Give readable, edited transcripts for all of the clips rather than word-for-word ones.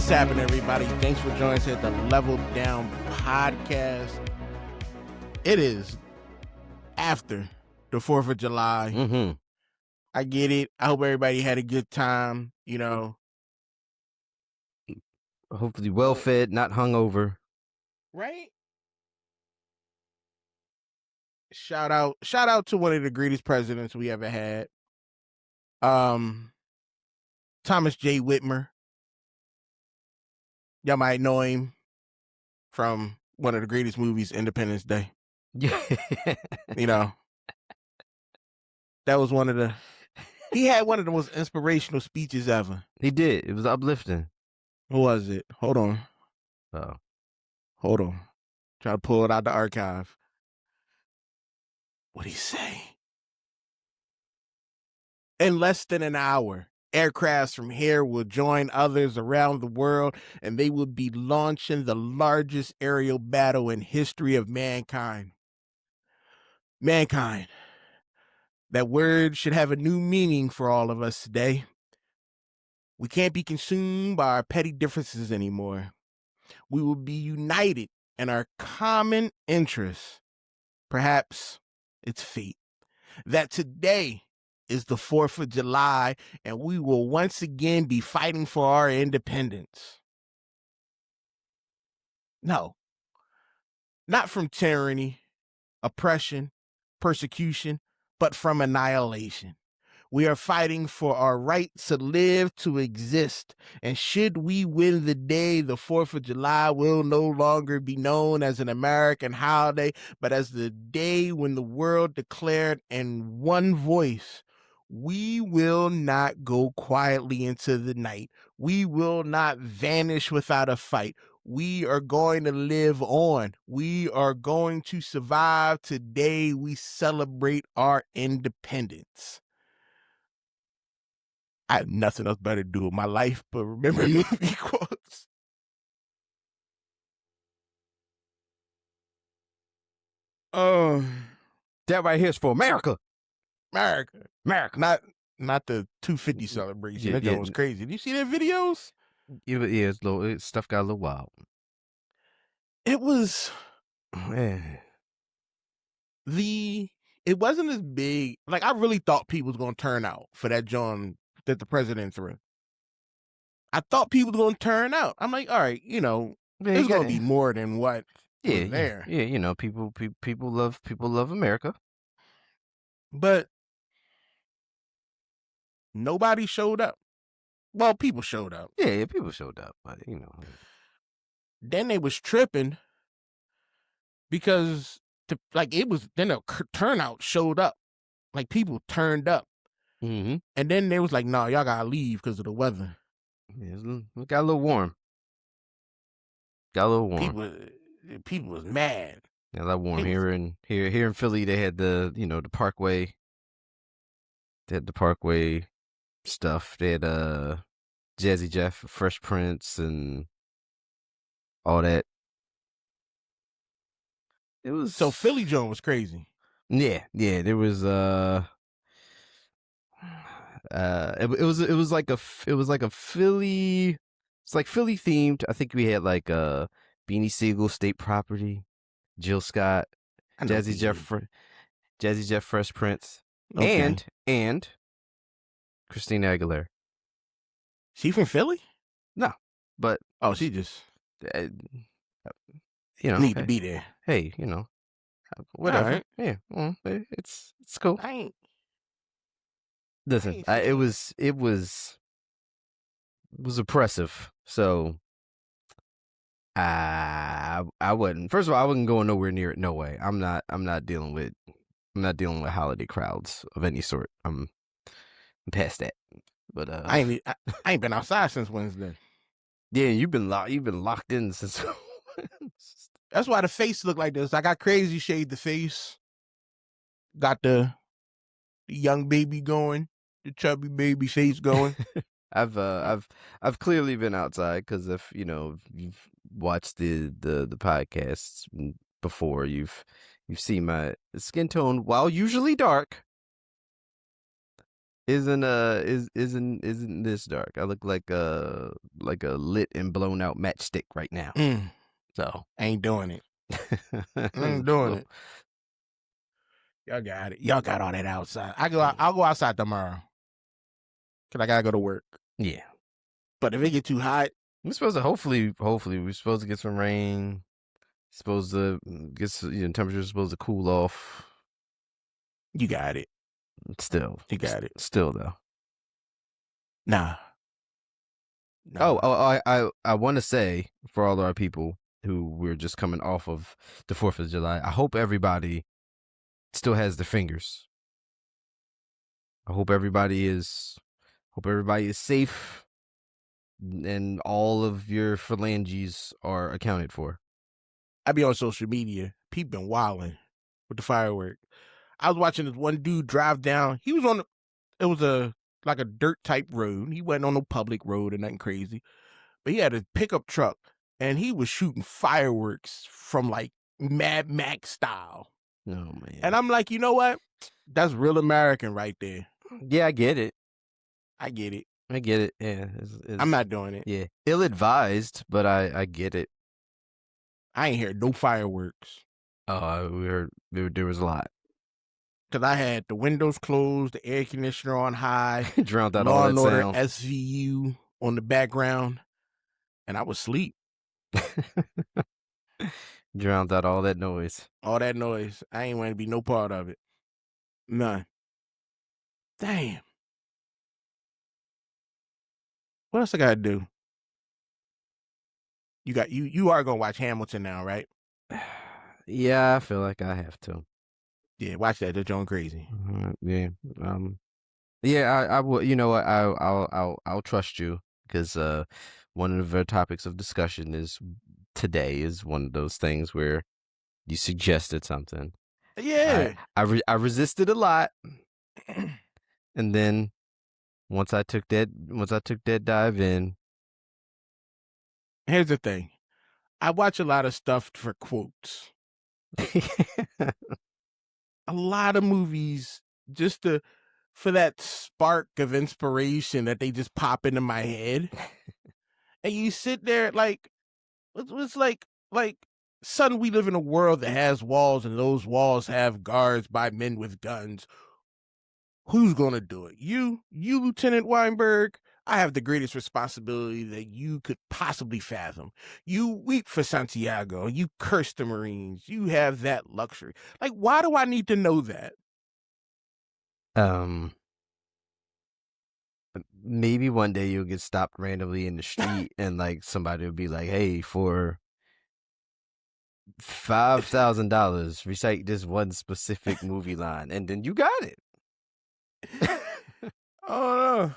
What's happening, everybody? Thanks for joining us at the Level Down Podcast. It is after the 4th of July. Mm-hmm. I get it. I hope everybody had a good time, you know. Hopefully well fed, not hungover. Right? Shout out to one of the greatest presidents we ever had. Thomas J. Whitmer. Y'all might know him from one of the greatest movies, Independence Day. Yeah. You know, that was he had one of the most inspirational speeches ever. He did. It was uplifting. What was it? Hold on. Oh. Hold on. Try to pull it out the archive. What'd he say? In less than an hour, aircrafts from here will join others around the world, and they will be launching the largest aerial battle in history of mankind. Mankind. That word should have a new meaning for all of us today. We can't be consumed by our petty differences anymore. We will be united in our common interests. Perhaps it's fate that today is the 4th of July and we will once again be fighting for our independence. No, not from tyranny, oppression, persecution, but from annihilation. We are fighting for our right to live, to exist. And should we win the day, the 4th of July will no longer be known as an American holiday, but as the day when the world declared in one voice, we will not go quietly into the night. We will not vanish without a fight. We are going to live on. We are going to survive. Today we celebrate our independence. I have nothing else better to do with my life but remember movie quotes. That right here is for America. America. Not the 250 celebration. That joint was crazy. Did you see their videos? Yeah, stuff got a little wild. It was... Man. It wasn't as big. Like, I really thought people was going to turn out for that joint that the president threw. I thought people were going to turn out. I'm like, all right, you know, there's going to be more than what was there. Yeah, you know, people love America. But nobody showed up. Well, people showed up. Yeah, people showed up, but you know. Then they was tripping because the turnout showed up. Like, people turned up. Mm-hmm. And then they was like, no, y'all gotta leave because of the weather. Yeah, it got a little warm. People was mad. Yeah, that warm here in Philly. They had the Parkway. They had the Parkway stuff. They had Jazzy Jeff, Fresh Prince, and all that. It was so Philly Joan was crazy. Yeah. There was it was like a Philly. It's like Philly themed. I think we had like Beanie Siegel, State Property, Jill Scott, Jazzy Jeff, Fresh Prince, okay. and Christina Aguilera. She from Philly? No, but she just need to be there. Hey, whatever. Right. Yeah, well, it's cool. Listen, it was oppressive. So I wouldn't. First of all, I wouldn't go nowhere near it. No way. I'm not dealing with holiday crowds of any sort. I'm past that. But I ain't been outside since Wednesday. Yeah, you've been locked in since. That's why the face looked like this. I got crazy shade the face. Got the young baby going, the chubby baby face going. I've clearly been outside because if you've watched the podcasts before, you've seen my skin tone, while usually dark, isn't this dark. I look like a lit and blown out matchstick right now. So Ain't doing it. it's Ain't doing cool. it. Y'all got it. Y'all got all that outside. I'll go outside tomorrow. Cause I gotta go to work. Yeah. But if it get too hot, We're supposed to hopefully we're supposed to get some rain. Supposed to get temperature's supposed to cool off. you got it. Still. You got it. Still though. Nah. I want to say for all of our people who we're just coming off of the 4th of July, I hope everybody still has their fingers. I hope everybody is safe and all of your phalanges are accounted for. I be on social media. People been wilding with the firework. I was watching this one dude drive down. He was on it was like a dirt type road. He wasn't on no public road or nothing crazy. But he had a pickup truck and he was shooting fireworks from like Mad Max style. Oh man. And I'm like, you know what? That's real American right there. Yeah, I get it. I get it. Yeah. I'm not doing it. Yeah. Ill-advised, but I get it. I ain't hear no fireworks. Oh, we heard there was a lot. Cause I had the windows closed, the air conditioner on high, drowned out Law all and that Order sound. SVU on the background, and I was asleep. Drowned out all that noise. All that noise. I ain't want to be no part of it. None. Damn. What else I gotta do? You are gonna watch Hamilton now, right? Yeah, I feel like I have to. Yeah, watch that. They're going crazy. Yeah. Yeah, I will. You know what? I'll trust you because one of the topics of discussion is today is one of those things where you suggested something. Yeah. I resisted a lot, and then once I took that dive in. Here's the thing. I watch a lot of stuff for quotes. A lot of movies just for that spark of inspiration that they just pop into my head. And you sit there like it's like son, we live in a world that has walls and those walls have guards by men with guns. Who's gonna do it? You, Lieutenant Weinberg. I have the greatest responsibility that you could possibly fathom. You weep for Santiago. You curse the Marines. You have that luxury. Like, why do I need to know that? Maybe one day you'll get stopped randomly in the street and like somebody will be like, "Hey, for $5,000, recite this one specific movie line," and then you got it. Oh no.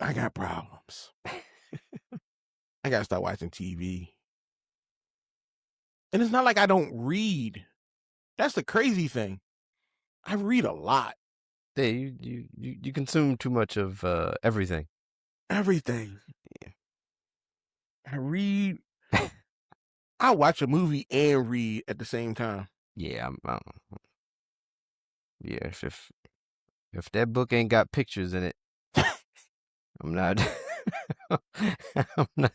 I got problems. I gotta start watching TV. And it's not like I don't read. That's the crazy thing. I read a lot. Yeah, you consume too much of everything. Everything. Yeah. I read. I watch a movie and read at the same time. Yeah, yeah. If that book ain't got pictures in it, I'm not. I'm not.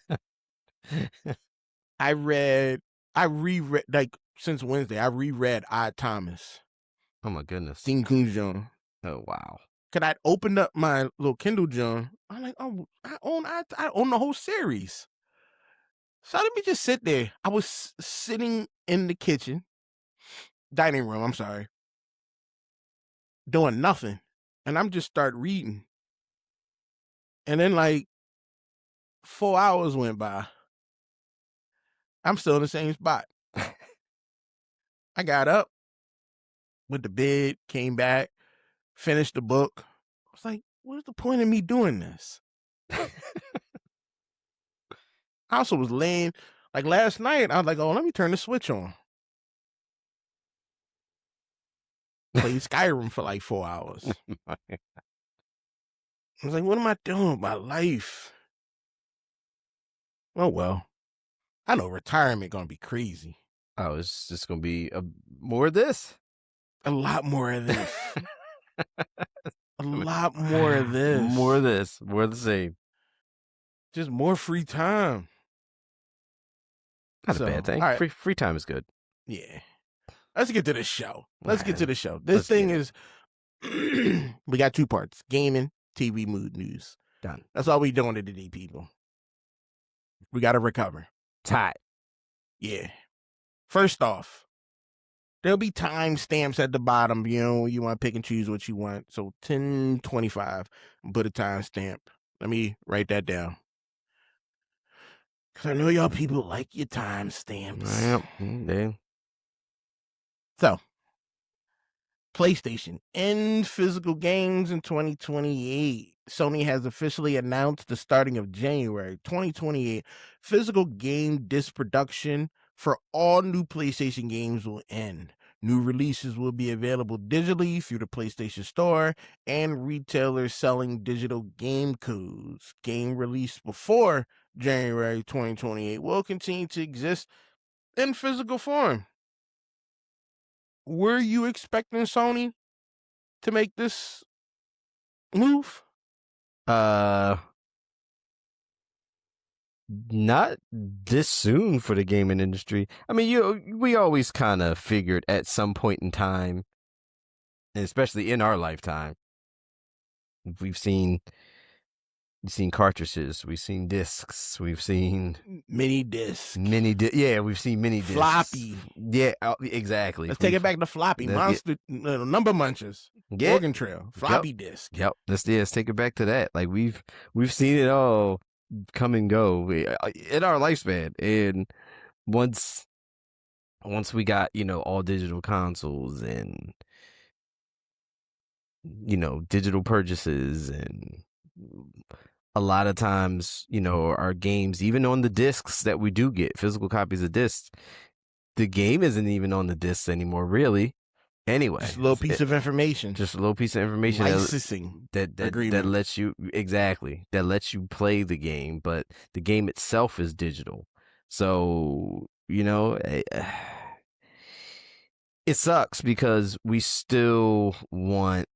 I reread like since Wednesday. I reread I Thomas. Oh my goodness. Dean Koontz Journal. Oh wow. Cause I'd opened up my little Kindle journal. I'm like, oh, I own the whole series. So let me just sit there. I was sitting in the dining room, I'm sorry, doing nothing. And I'm just start reading. And then like 4 hours went by. I'm still in the same spot. I got up, went to bed, came back, finished the book. I was like, what's the point of me doing this? I also was laying, like last night, I was like, oh, let me turn the switch on. Played Skyrim for like 4 hours. I was like, what am I doing with my life? Oh, well. I know retirement gonna be crazy. Oh, it's just gonna be more of this. A lot more of this. a lot more of this. More of this. More of the same. Just more free time. Not a bad thing. All right. Free time is good. Yeah. Let's get to the show. Let's get to the show. Let's This thing is, we got two parts: gaming, TV, mood, news. Done. That's all we doing today, people. We got to recover. It's hot. Yeah. First off, there'll be timestamps at the bottom. You know, you want to pick and choose what you want. So 10:25, put a timestamp. Let me write that down. Because I know y'all people like your timestamps. Yep. So, PlayStation and physical games in 2028. Sony has officially announced the starting of January 2028, physical game disc production for all new PlayStation games will end. New releases will be available digitally through the PlayStation Store and retailers selling digital game codes. Game released before January 2028 will continue to exist in physical form. Were you expecting Sony to make this move? Not this soon for the gaming industry. I mean, we always kind of figured at some point in time, and especially in our lifetime, we've seen cartridges, we've seen discs, we've seen mini disc. Yeah, we've seen mini discs. Floppy. Yeah, exactly. Let's take it back to floppy. Monster number munchers. Yeah. Oregon Trail. Floppy disc. Yep. Let's take it back to that. Like we've seen it all come and go in our lifespan, and once we got all digital consoles and digital purchases, and a lot of times our games, even on the discs that we do get, physical copies of discs, the game isn't even on the discs anymore, really. Anyway, just a little piece of information. Just a little piece of information. Licensing that lets you play the game, but the game itself is digital. So it sucks because we still want,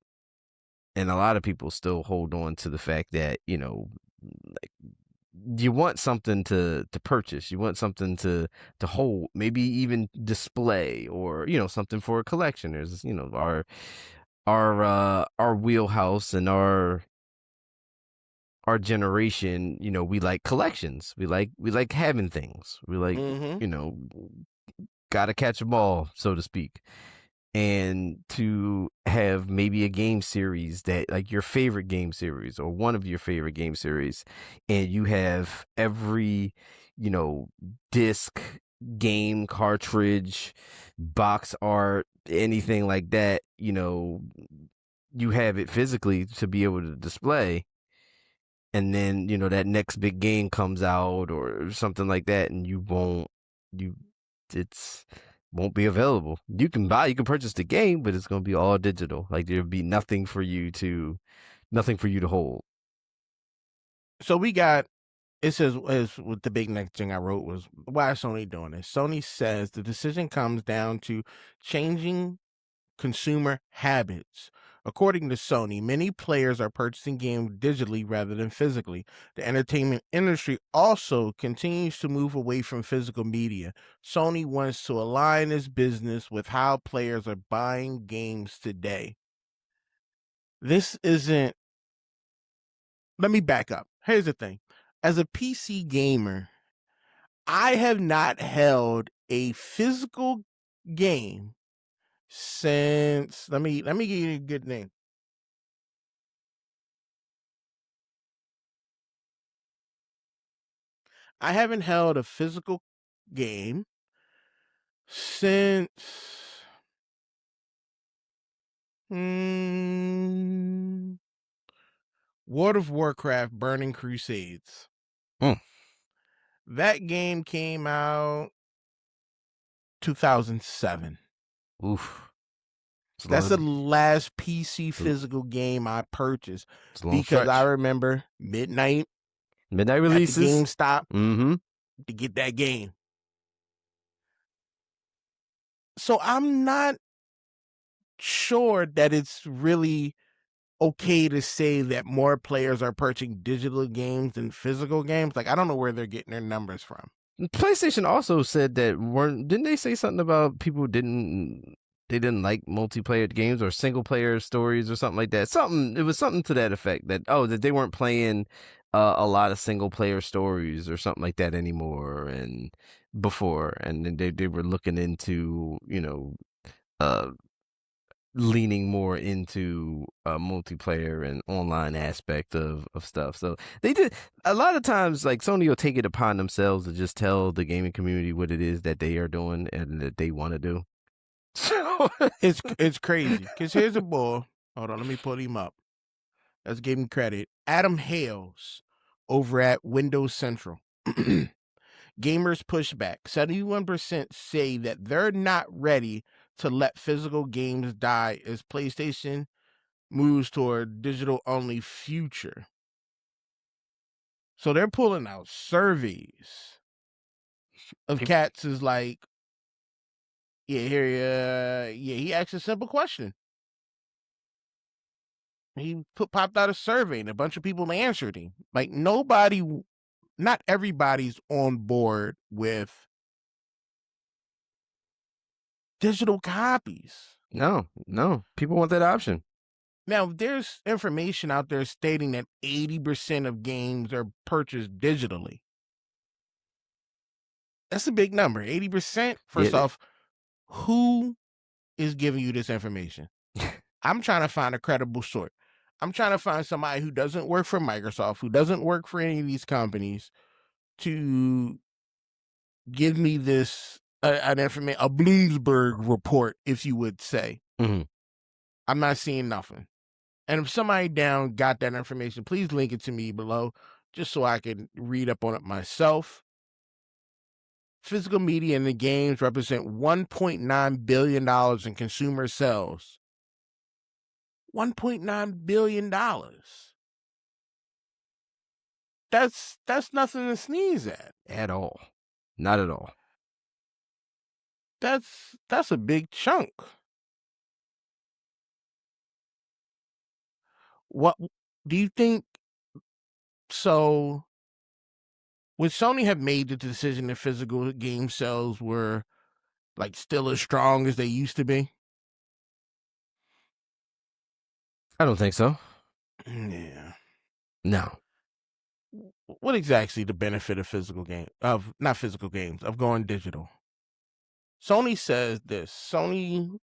and a lot of people still hold on to the fact that like, you want something to purchase, you want something to hold, maybe even display, or something for collectioners. Our wheelhouse and our generation, we like collections, we like having things, we like gotta catch a ball, so to speak. And to have maybe a game series that, like, your favorite game series or one of your favorite game series, and you have every, disc, game, cartridge, box art, anything like that, you have it physically to be able to display. And then, that next big game comes out or something like that, and won't be available. You can purchase the game, but it's going to be all digital. Like, there'll be nothing for you to hold. So it says, with the big next thing I wrote was, why is Sony doing this? Sony says the decision comes down to changing consumer habits. According to Sony, many players are purchasing games digitally rather than physically. The entertainment industry also continues to move away from physical media. Sony wants to align its business with how players are buying games today. This isn't... Let me back up. Here's the thing. As a PC gamer, I have not held a physical game since, let me give you a good name. I haven't held a physical game since World of Warcraft Burning Crusades. That game came out 2007. Oof. That's the last PC physical game I purchased, because I remember midnight releases at the GameStop to get that game. So I'm not sure that it's really okay to say that more players are purchasing digital games than physical games? Like, I don't know where they're getting their numbers from. PlayStation also said that didn't they say something about people didn't like multiplayer games or single player stories or something like that? It was something to that effect that that they weren't playing a lot of single player stories or something like that anymore and before, and then they were looking into uh leaning more into a multiplayer and online aspect of stuff. So they did a lot of times, like Sony will take it upon themselves to just tell the gaming community what it is that they are doing and that they want to do. So It's crazy. Because here's a boy. Hold on, let me put him up. Let's give him credit. Adam Hales over at Windows Central. Gamers push back. 71% say that they're not ready to let physical games die as PlayStation moves toward digital-only future. So they're pulling out surveys of cats is like, he asked a simple question. He popped out a survey and a bunch of people answered him. Like not everybody's on board with digital copies. No, people want that option. Now, there's information out there stating that 80% of games are purchased digitally. That's a big number. 80%. First off, who is giving you this information? I'm trying to find a credible source. I'm trying to find somebody who doesn't work for Microsoft, who doesn't work for any of these companies, to give me this an information, a Bloomberg report, if you would say. Mm-hmm. I'm not seeing nothing. And if somebody down got that information, please link it to me below, just so I can read up on it myself. Physical media and the games represent $1.9 billion in consumer sales. $1.9 billion. That's nothing to sneeze at. At all. Not at all. That's a big chunk. What do you think? So, would Sony have made the decision that physical game sales were like still as strong as they used to be? I don't think so. Yeah. No. What exactly the benefit of not physical games, of going digital? Sony says this.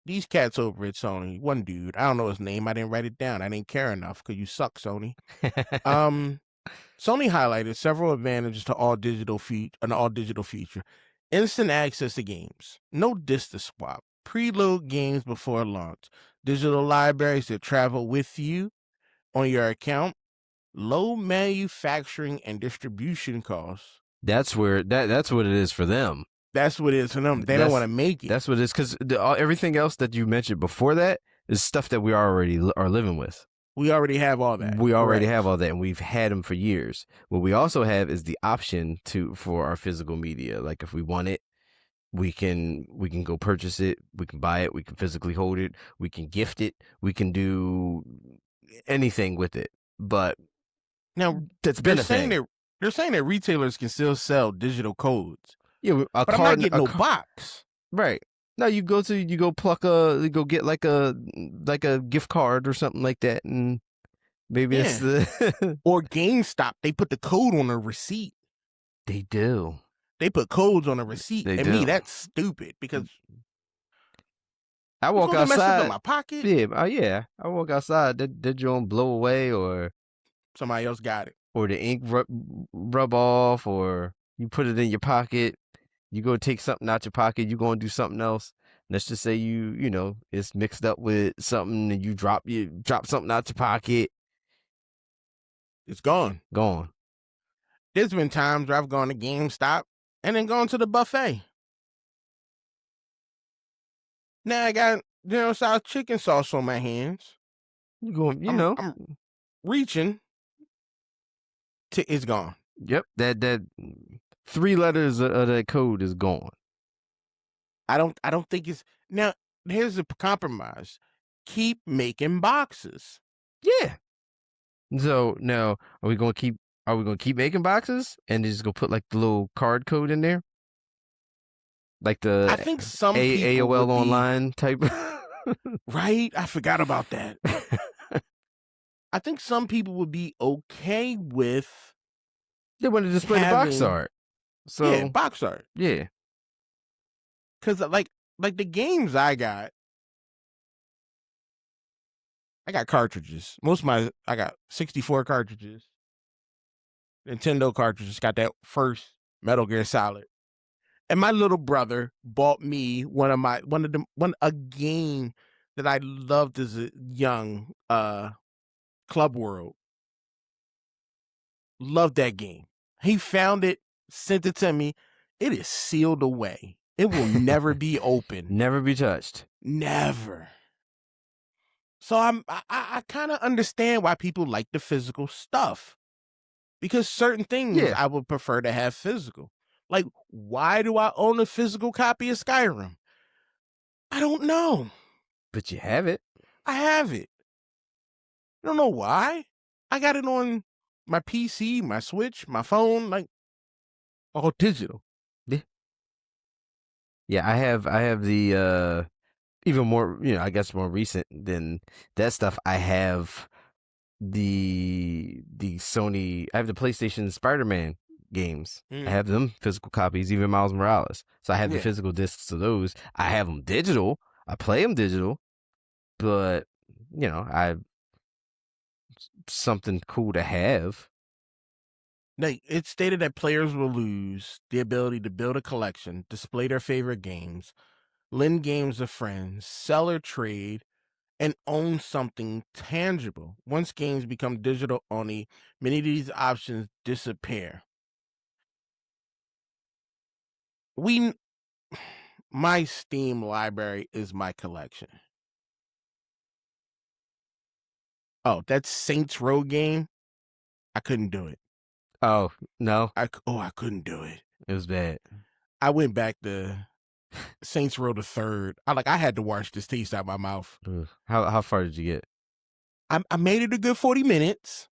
These cats over at Sony, one dude, I don't know his name, I didn't write it down. I didn't care enough because you suck, Sony. Sony highlighted several advantages to an all digital feature. Instant access to games. No disk to swap. Preload games before launch. Digital libraries that travel with you on your account. Low manufacturing and distribution costs. That's where that's what it is for them. That's what it is for them. They don't want to make it. That's what it is, because everything else that you mentioned before that is stuff that we already are living with. We already have all that. We already have all that, and we've had them for years. What we also have is the option for our physical media. Like if we want it, we can go purchase it. We can buy it. We can physically hold it. We can gift it. We can do anything with it. But now that's been a thing. They're saying that retailers can still sell digital codes. Yeah, but I'm not getting no box. Right. No, you go get like a gift card or something like that, and maybe it's the or GameStop. They put the code on a receipt. They do. They put codes on a receipt. Me, that's stupid because I walk outside in my pocket. Yeah. I walk outside. That joint blow away, or somebody else got it, or the ink rub off, or you put it in your pocket. You go take something out your pocket, you go and do something else. Let's just say it's mixed up with something and you drop something out your pocket. It's gone. Gone. There's been times where I've gone to GameStop and then gone to the buffet. Now I got South chicken sauce on my hands. You going, I'm reaching it's gone. Yep. That 3 letters of that code is gone. I don't think it's now. Here's a compromise: keep making boxes. Yeah. So now, are we gonna keep making boxes and just go put like the little card code in there, like I the think some people AOL would be online type? right. I forgot about that. I think some people would be okay with They want to display the box having, art. yeah, So box art. yeah. Because like the games I got cartridges. I got 64 cartridges, Nintendo cartridges. Got that first Metal Gear Solid, and my little brother bought me one a game that I loved as a young Club World. Loved that game. He found it, sent it to me. It is sealed away. It will never be open. Never be touched. Never. So I kind of understand why people like the physical stuff, because certain things Yeah, I would prefer to have physical. Like, why do I own a physical copy of Skyrim? I don't know. but you have it. I have it. I don't know why. I got it on my PC, my Switch, my phone, like all digital. Yeah. Yeah, I have the even more, I guess more recent than that stuff. I have the Sony. I have the PlayStation Spider-Man games. I Mm, have them physical copies, even Miles Morales. So I have the yeah. physical discs of those. I have them digital. I play them digital, but I something cool to have. It stated that players will lose the ability to build a collection, display their favorite games, lend games to friends, sell or trade, and own something tangible. Once games become digital only, many of these options disappear. We, my Steam library is my collection. Oh, that Saints Row game, I couldn't do it. Oh no, I couldn't do it. it was bad. I went back to Saints Row the third. I had to wash this taste out my mouth. Ugh. How far did you get? I made it a good 40 minutes.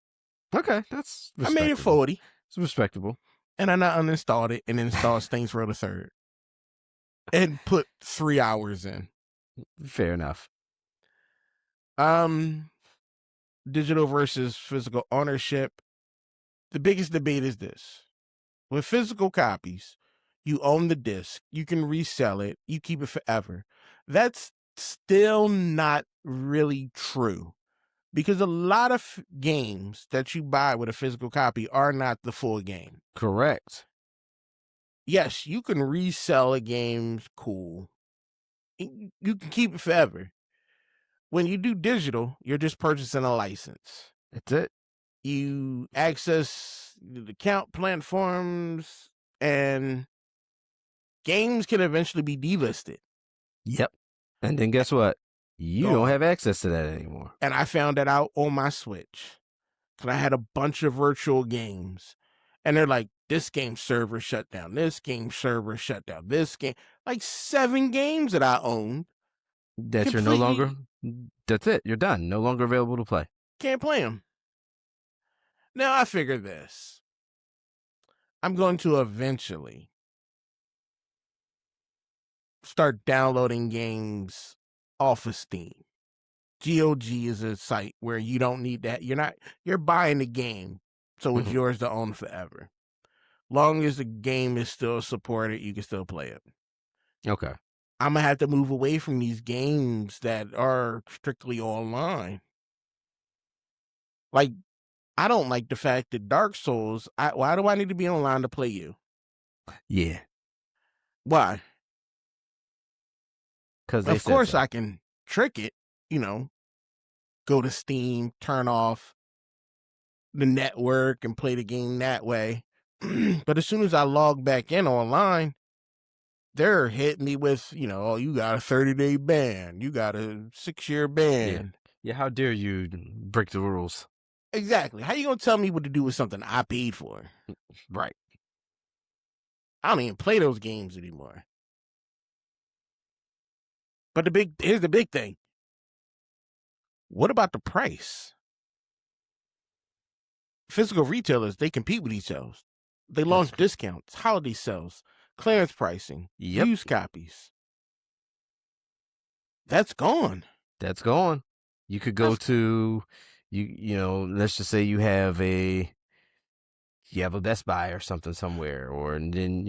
Okay, that's I made it respectable. 40, It's respectable. and I not uninstalled it and installed Saints Row the third and put 3 hours in. Fair enough. Um, Digital versus physical ownership. The biggest debate is this: with physical copies, you own the disc, you can resell it, you keep it forever. That's still not really true, because a lot of games that you buy with a physical copy are not the full game. Correct. Yes, you can resell a game, cool. You can keep it forever. When you do digital, you're just purchasing a license. That's it. You access the account platforms, and games can eventually be delisted. Yep. And then guess what? You don't Gone. have access to that anymore. And I found that out on my Switch. Because I had a bunch of virtual games. And they're like, this game server shut down. This game server shut down. This game. Like 7 games that I owned. That you're no longer. Completely That's it. You're done. No longer available to play. can't play them. Now I figure this. I'm going to eventually start downloading games off of Steam. GOG is a site where you don't need that. You're buying the game, so it's Mhm. yours to own forever. Long as the game is still supported, you can still play it. Okay. I'm gonna have to move away from these games that are strictly online. Like, I don't like the fact that Dark Souls. Why do I need to be online to play you? Yeah. Why? Because they Of said course, so. I can trick it. You know, go to Steam, turn off the network, and play the game that way. But as soon as I log back in online, they're hitting me with, oh, you got a 30-day ban. You got a 6-year Yeah. ban. Yeah. How dare you break the rules? Exactly. How you gonna tell me what to do with something I paid for? Right. I don't even play those games anymore. But here's the big thing. What about the price? physical retailers, they compete with each other. They launch discounts, holiday sales, clearance pricing, Yep. used copies. That's gone. That's gone. You could go to let's just say you have a Best Buy or something somewhere, or and then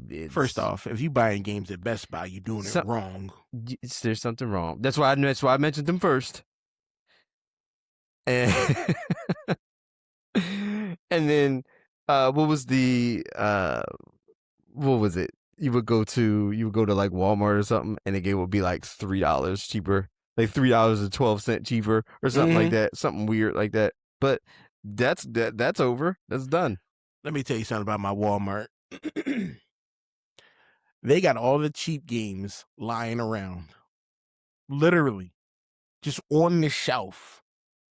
it's First off, if you buying games at Best Buy, you're doing it wrong. There's something wrong. That's why I mentioned them first. And and then what was it? You would go to like Walmart or something, and the game would be like $3 cheaper, like $3.12 cheaper, or something like that, something weird like that. But that's over. That's done. Let me tell you something about my Walmart. They got all the cheap games lying around, literally, just on the shelf.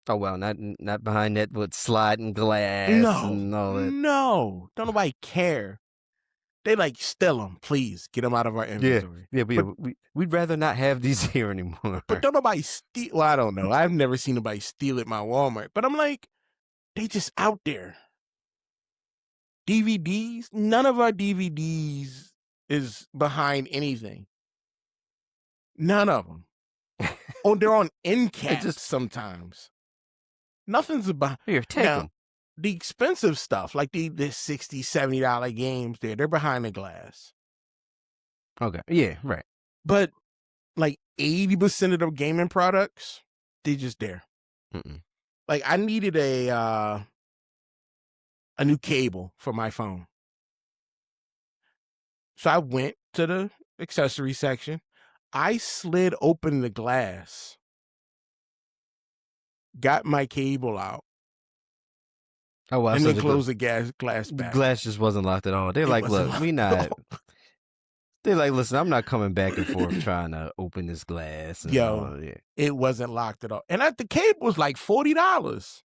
Oh well, not behind that with sliding glass. No, don't nobody care. They like steal them, please get them out of our inventory. Yeah, we'd rather not have these here anymore. But don't nobody steal. Well, I don't know. I've never seen nobody steal at my Walmart. But I'm like, they just out there. DVDs. None of our DVDs is behind anything. None of them. Oh, they're on end caps sometimes. Nothing's about. Here, take them. The expensive stuff, like the $60, $70 games, they're behind the glass. Okay. Yeah, right. But like 80% of the gaming products, they just there. Like I needed a new cable for my phone. So I went to the accessory section. I slid open the glass, got my cable out. Oh, wow. And then closed the glass back. The glass just wasn't locked at all. They're like, look, we not. They're like, listen, I'm not coming back and forth trying to open this glass. And it wasn't locked at all. And the cable was like $40.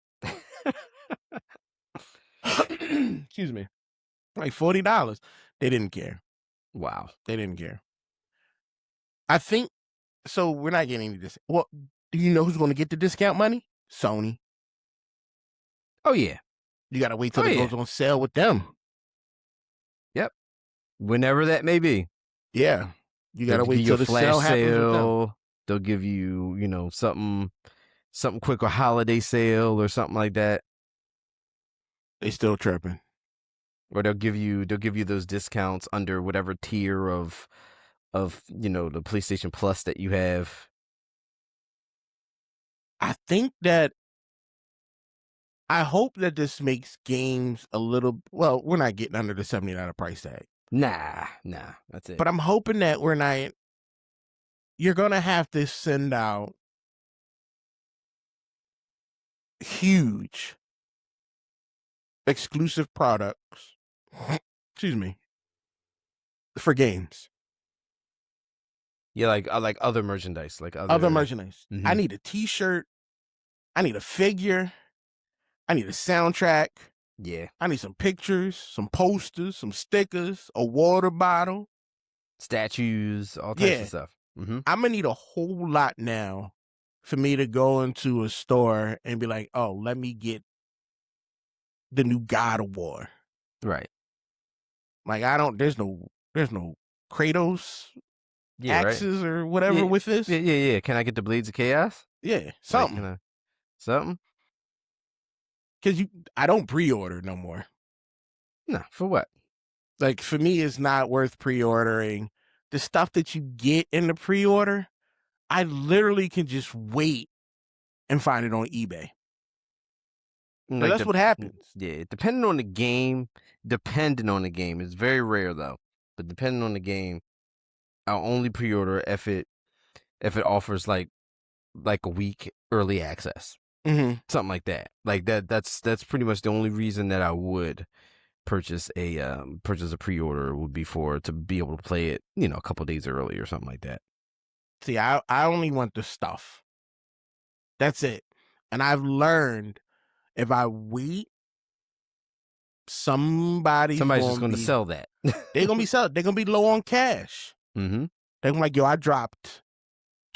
Excuse me. Like $40. They didn't care. Wow. They didn't care. I think, so we're not getting any discount. Well, do you know who's going to get the discount money? Sony. Oh, yeah. You got to wait till it goes on sale with them. Yep. Whenever that may be. Yeah. You got to wait till the sale happens with them. They'll give you, something quick, a holiday sale or something like that. They still tripping. Or they'll give you those discounts under whatever tier of the PlayStation Plus that you have. I hope that this makes games a little, well, we're not getting under the $70 price tag. Nah, that's it. But I'm hoping that you're going to have to send out huge exclusive products, excuse me, for games. Yeah, like other merchandise, other merchandise. I need a T-shirt. I need a figure. I need a soundtrack. Yeah. I need some pictures, some posters, some stickers, a water bottle, statues, all types of stuff. I'm gonna need a whole lot now for me to go into a store and be like, oh, let me get the new God of War. Right. Like there's no Kratos axes or whatever with this. Yeah. Can I get the Blades of Chaos? Yeah, something. Something? Because I don't pre-order no more. No, for what? Like, for me, it's not worth pre-ordering. The stuff that you get in the pre-order, I literally can just wait and find it on eBay. Like, that's what happens. Yeah, depending on the game, it's very rare though. But depending on the game, I'll only pre-order if it offers like a week early access. Something like that. Like that's pretty much the only reason that I would purchase a pre-order would be to be able to play it, a couple days early or something like that. See, I only want the stuff. That's it. And I've learned if I wait, somebody's just going to sell that. They're going to be selling. They're going to be low on cash. They're going to be like, yo, I dropped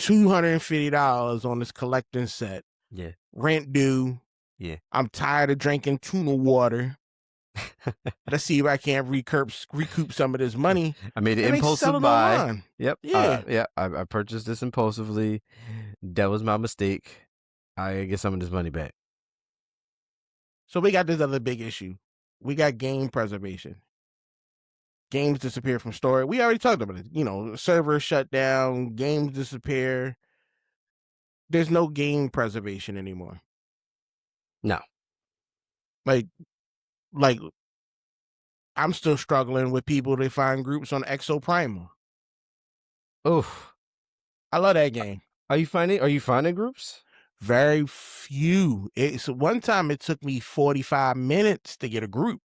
$250 on this collecting set. Yeah. Rent due Yeah. I'm tired of drinking tuna water. Let's see if I can't recoup some of this money. I made an And they sell impulsive it buy. online. Yep. Yeah. Yeah. I purchased this impulsively. That was my mistake. I get some of this money back. So we got this other big issue. We got game preservation. Games disappear from storage. We already talked about it. Servers shut down, games disappear. There's no game preservation anymore. No. Like I'm still struggling with people to find groups on Exo Primal. Oof. I love that game. Are you finding groups? Very few. One time it took me 45 minutes to get a group.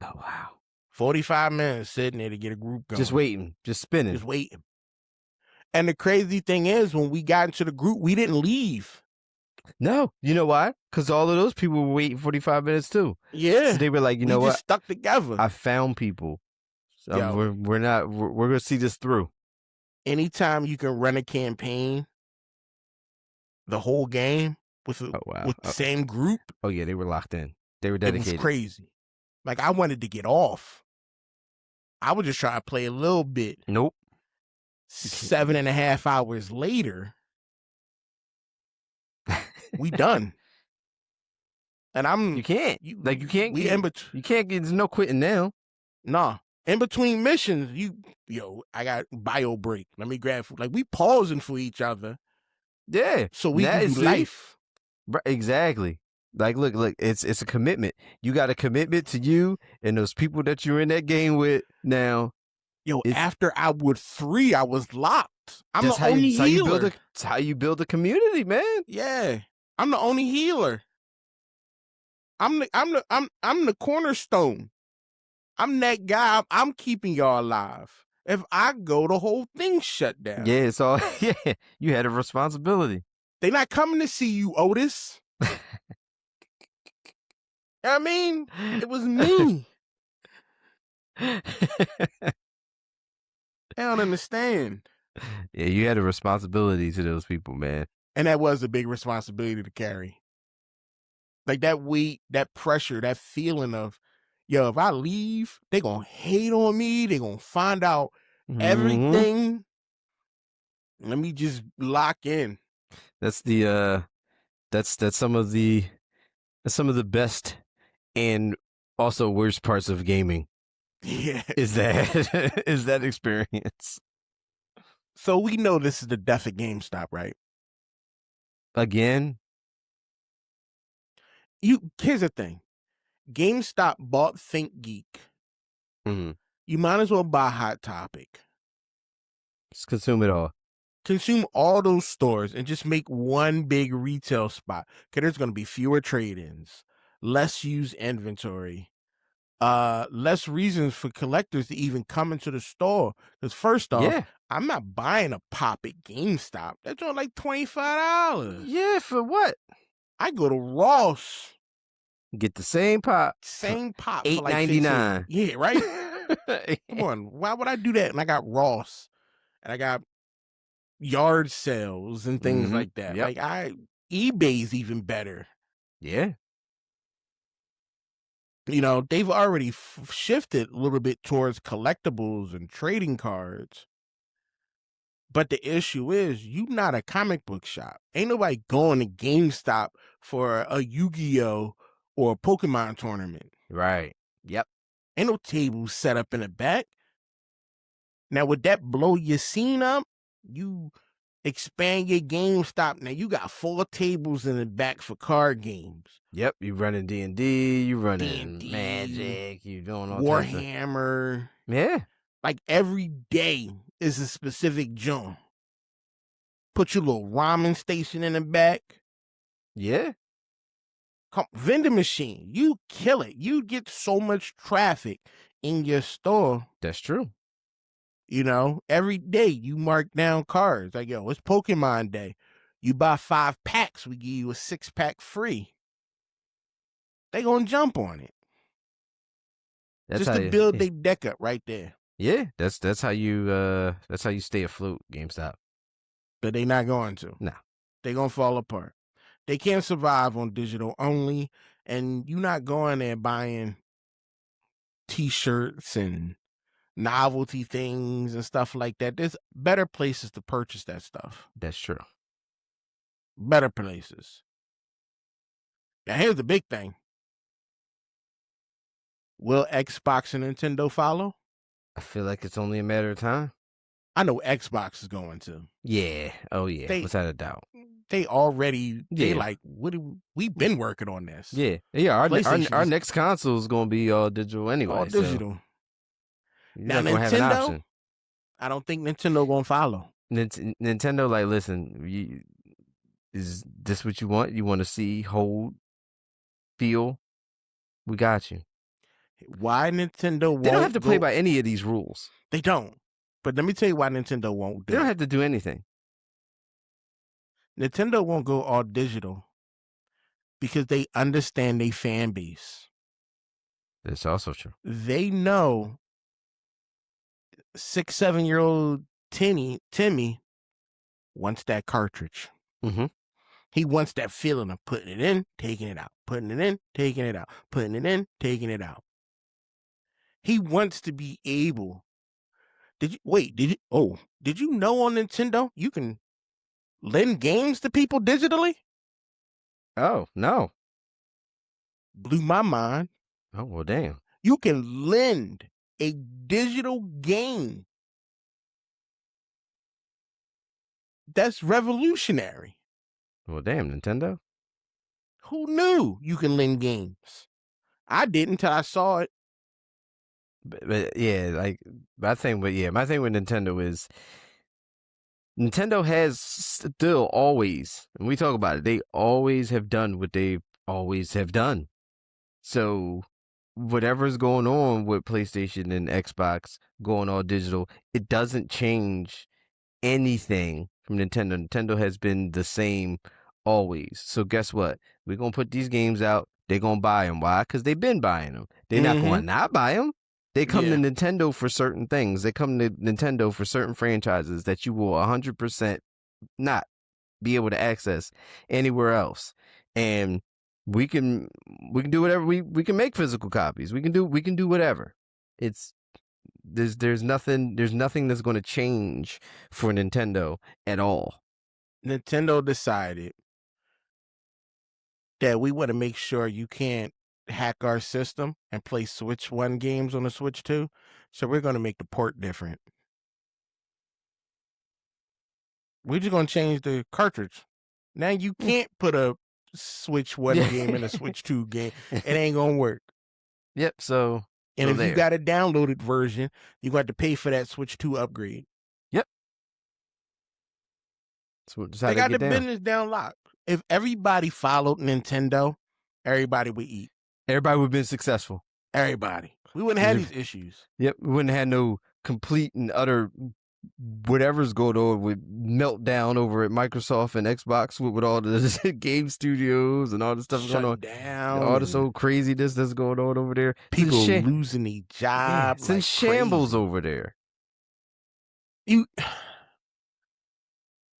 Oh wow. 45 minutes sitting there to get a group going. Just waiting. Just spinning. Just waiting. And the crazy thing is, when we got into the group, we didn't leave. No. You know why? Because all of those people were waiting 45 minutes too. Yeah. So they were like, you know we what? just stuck together. I found people. So Yo. we're gonna see this through. Anytime you can run a campaign, the whole game with the same group. Oh yeah, they were locked in. They were dedicated. It was crazy. Like, I wanted to get off. I was just trying to play a little bit. Nope. 7.5 hours later, we done. And you can't. You can't. You can't get. There's no quitting now. Nah. In between missions, I got bio break. Let me grab food. Like, we pausing for each other. Yeah. So we can do life. Right, exactly. Like, look, it's a commitment. You got a commitment to you and those people that you're in that game with now. Yo, after hour 3, I was locked. I'm the only healer. That's how you build a community, man. Yeah. I'm the only healer. I'm the cornerstone. I'm that guy. I'm keeping y'all alive. If I go, the whole thing shut down. Yeah, it's all. Yeah, you had a responsibility. They not coming to see you, Otis. I mean, it was me. I don't understand. Yeah, you had a responsibility to those people, man. And that was a big responsibility to carry. Like, that weight, that pressure, that feeling of, yo, if I leave, they gonna hate on me. They gonna find out everything. Let me just lock in. That's some of the best and also worst parts of gaming. Yeah. Is that experience. So we know this is the death of GameStop, right? Again? Here's the thing. GameStop bought ThinkGeek. Mm-hmm. You might as well buy Hot Topic. Just consume it all. Consume all those stores and just make one big retail spot. Because there's going to be fewer trade-ins, less used inventory, less reasons for collectors to even come into the store. Because first off, I'm not buying a pop at GameStop. That's on like $25. Yeah, for what? I go to Ross. Get the same pop. Same pop. $8.99. Like, yeah, right? Come on. Why would I do that? And I got Ross. And I got yard sales and things like that. Yep. Like, eBay's even better. Yeah. They've already shifted a little bit towards collectibles and trading cards. But the issue is, you not a comic book shop. Ain't nobody going to GameStop for a Yu-Gi-Oh! Or a Pokemon tournament. Right. Yep. Ain't no tables set up in the back. Now, would that blow your scene up? You expand your GameStop. Now, you got 4 tables in the back for card games. Yep. You running D&D. You running D&D, Magic. You doing all Warhammer. Yeah. Like, every day is a specific genre. Put your little ramen station in the back. Yeah. Vending machine. You kill it. You get so much traffic in your store. That's true. Every day you mark down cards. Like, yo, it's Pokemon Day. You buy 5 packs, we give you a 6-pack free. They gonna jump on it. Just to build their deck up right there. Yeah, that's how you stay afloat, GameStop. But they not going to. No. They gonna fall apart. They can't survive on digital only, and you're not going there buying T-shirts and novelty things and stuff like that. There's better places to purchase that stuff. That's true. Better places. Now, here's the big thing. Will Xbox and Nintendo follow? I feel like it's only a matter of time. I know Xbox is going to. Yeah. Oh, yeah. Without a doubt. They already, they Yeah. like, we've been working on this. Yeah. Yeah. Our PlayStation next console is going to be all digital anyway. all digital. You're Now, not going to have an option. I don't think Nintendo going to follow. Nintendo, like, listen, is this what you want? You want to see, hold, feel? We got you. Why Nintendo won't They don't have to play by any of these rules. They don't. But let me tell you why Nintendo won't do They don't have to do anything. Nintendo won't go all digital because they understand their fan base. That's also true. They know 6, 7-year-old Timmy wants that cartridge. Mm-hmm. He wants that feeling of putting it in, taking it out, putting it in, taking it out, putting it in, taking it out. He wants to be able. Did you know on Nintendo you can lend games to people digitally? Oh, no. Blew my mind. Oh, well, damn. You can lend a digital game. That's revolutionary. Well, damn, Nintendo. Who knew you can lend games? I didn't until I saw it. But yeah, like my thing with Nintendo is Nintendo has still always, and we talk about it, they always have done what they always have done. So whatever's going on with PlayStation and Xbox going all digital, it doesn't change anything from Nintendo. Nintendo has been the same always. So guess what? We're going to put these games out. They're going to buy them. Why? Because they've been buying them. They're not going to not buy them. They come to Nintendo for certain things. They come to Nintendo for certain franchises that you will 100% not be able to access anywhere else. And we can do whatever we can make physical copies. We can do whatever. There's nothing that's going to change for Nintendo at all. Nintendo decided that we want to make sure you can't hack our system and play Switch 1 games on the Switch 2. So we're going to make the port different. We're just going to change the cartridge. Now you can't put a Switch 1 game in a Switch 2 game. It ain't going to work. Yep, so... And if you got a downloaded version, you're going to have to pay for that Switch 2 upgrade. Yep. So they got the business down locked. If everybody followed Nintendo, everybody would eat. Everybody would have been successful. Everybody. We wouldn't have these issues. Yep. We wouldn't have no complete and utter whatever's going on with meltdown over at Microsoft and Xbox with all the game studios and all the stuff going on. Down. All this old craziness that's going on over there. People losing their jobs. It's in shambles over there.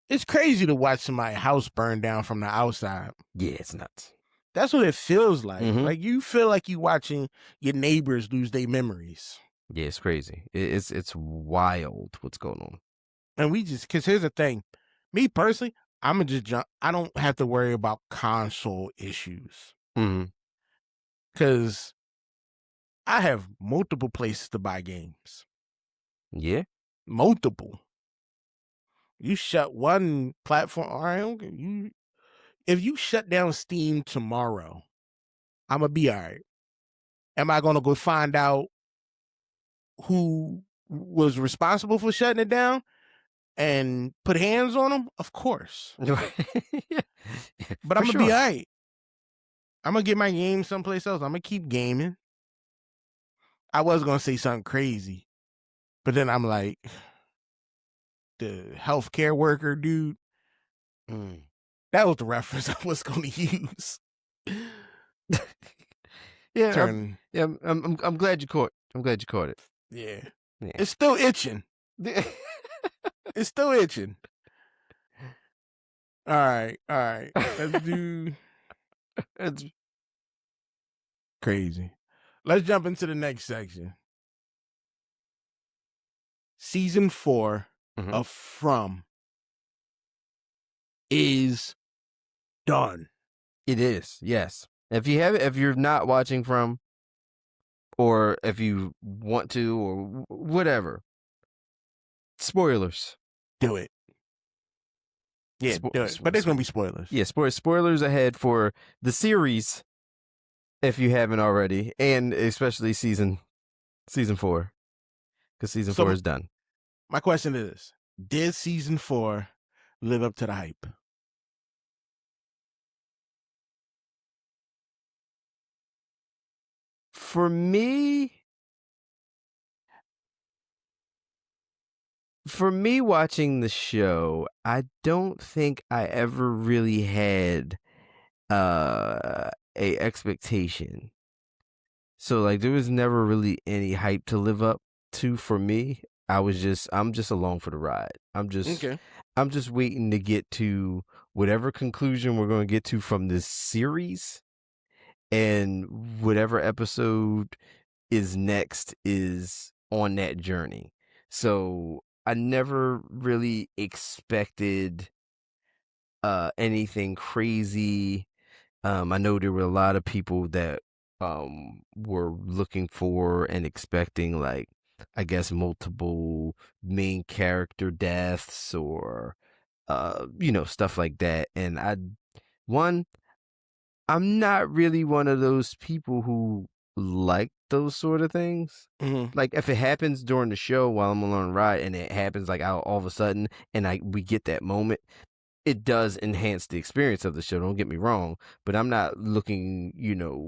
It's crazy to watch somebody's house burn down from the outside. Yeah, it's nuts. That's what it feels like. Like you feel like you watching your neighbors lose their memories. Yeah, it's crazy. It's wild what's going on. And because here's the thing. Me personally, I'm going to just jump. I don't have to worry about console issues. Because I have multiple places to buy games. Yeah. Multiple. You shut one platform, all right, if you shut down Steam tomorrow, I'm going to be all right. Am I going to go find out who was responsible for shutting it down and put hands on them? Of course. But I'm going to be all right. I'm going to get my game someplace else. I'm going to keep gaming. I was going to say something crazy, but then I'm like, the healthcare worker dude. That was the reference I was going to use. I'm glad you caught. I'm glad you caught it. Yeah. It's still itching. It's still itching. All right. Let's do It's crazy. Let's jump into the next section. Season 4 Mhm. of From is done. It is, yes. If you're not watching From, or if you want to, or whatever, spoilers. Do it. Yeah, do it. But there's gonna be spoilers. Yeah, spoilers ahead for the series if you haven't already, and especially season 4, because season 4 So is done. my question is: did season 4 live up to the hype? For me, watching the show, I don't think I ever really had a expectation. So like there was never really any hype to live up to for me. I'm just along for the ride. Okay. I'm just waiting to get to whatever conclusion we're going to get to from this series, and whatever episode is next is on that journey. So I never really expected anything crazy. I know there were a lot of people that were looking for and expecting, like, I guess, multiple main character deaths, or stuff like that. And I'm not really one of those people who like those sort of things. Mm-hmm. Like if it happens during the show while I'm on a ride, and it happens like all of a sudden, and we get that moment, it does enhance the experience of the show. Don't get me wrong, but I'm not looking,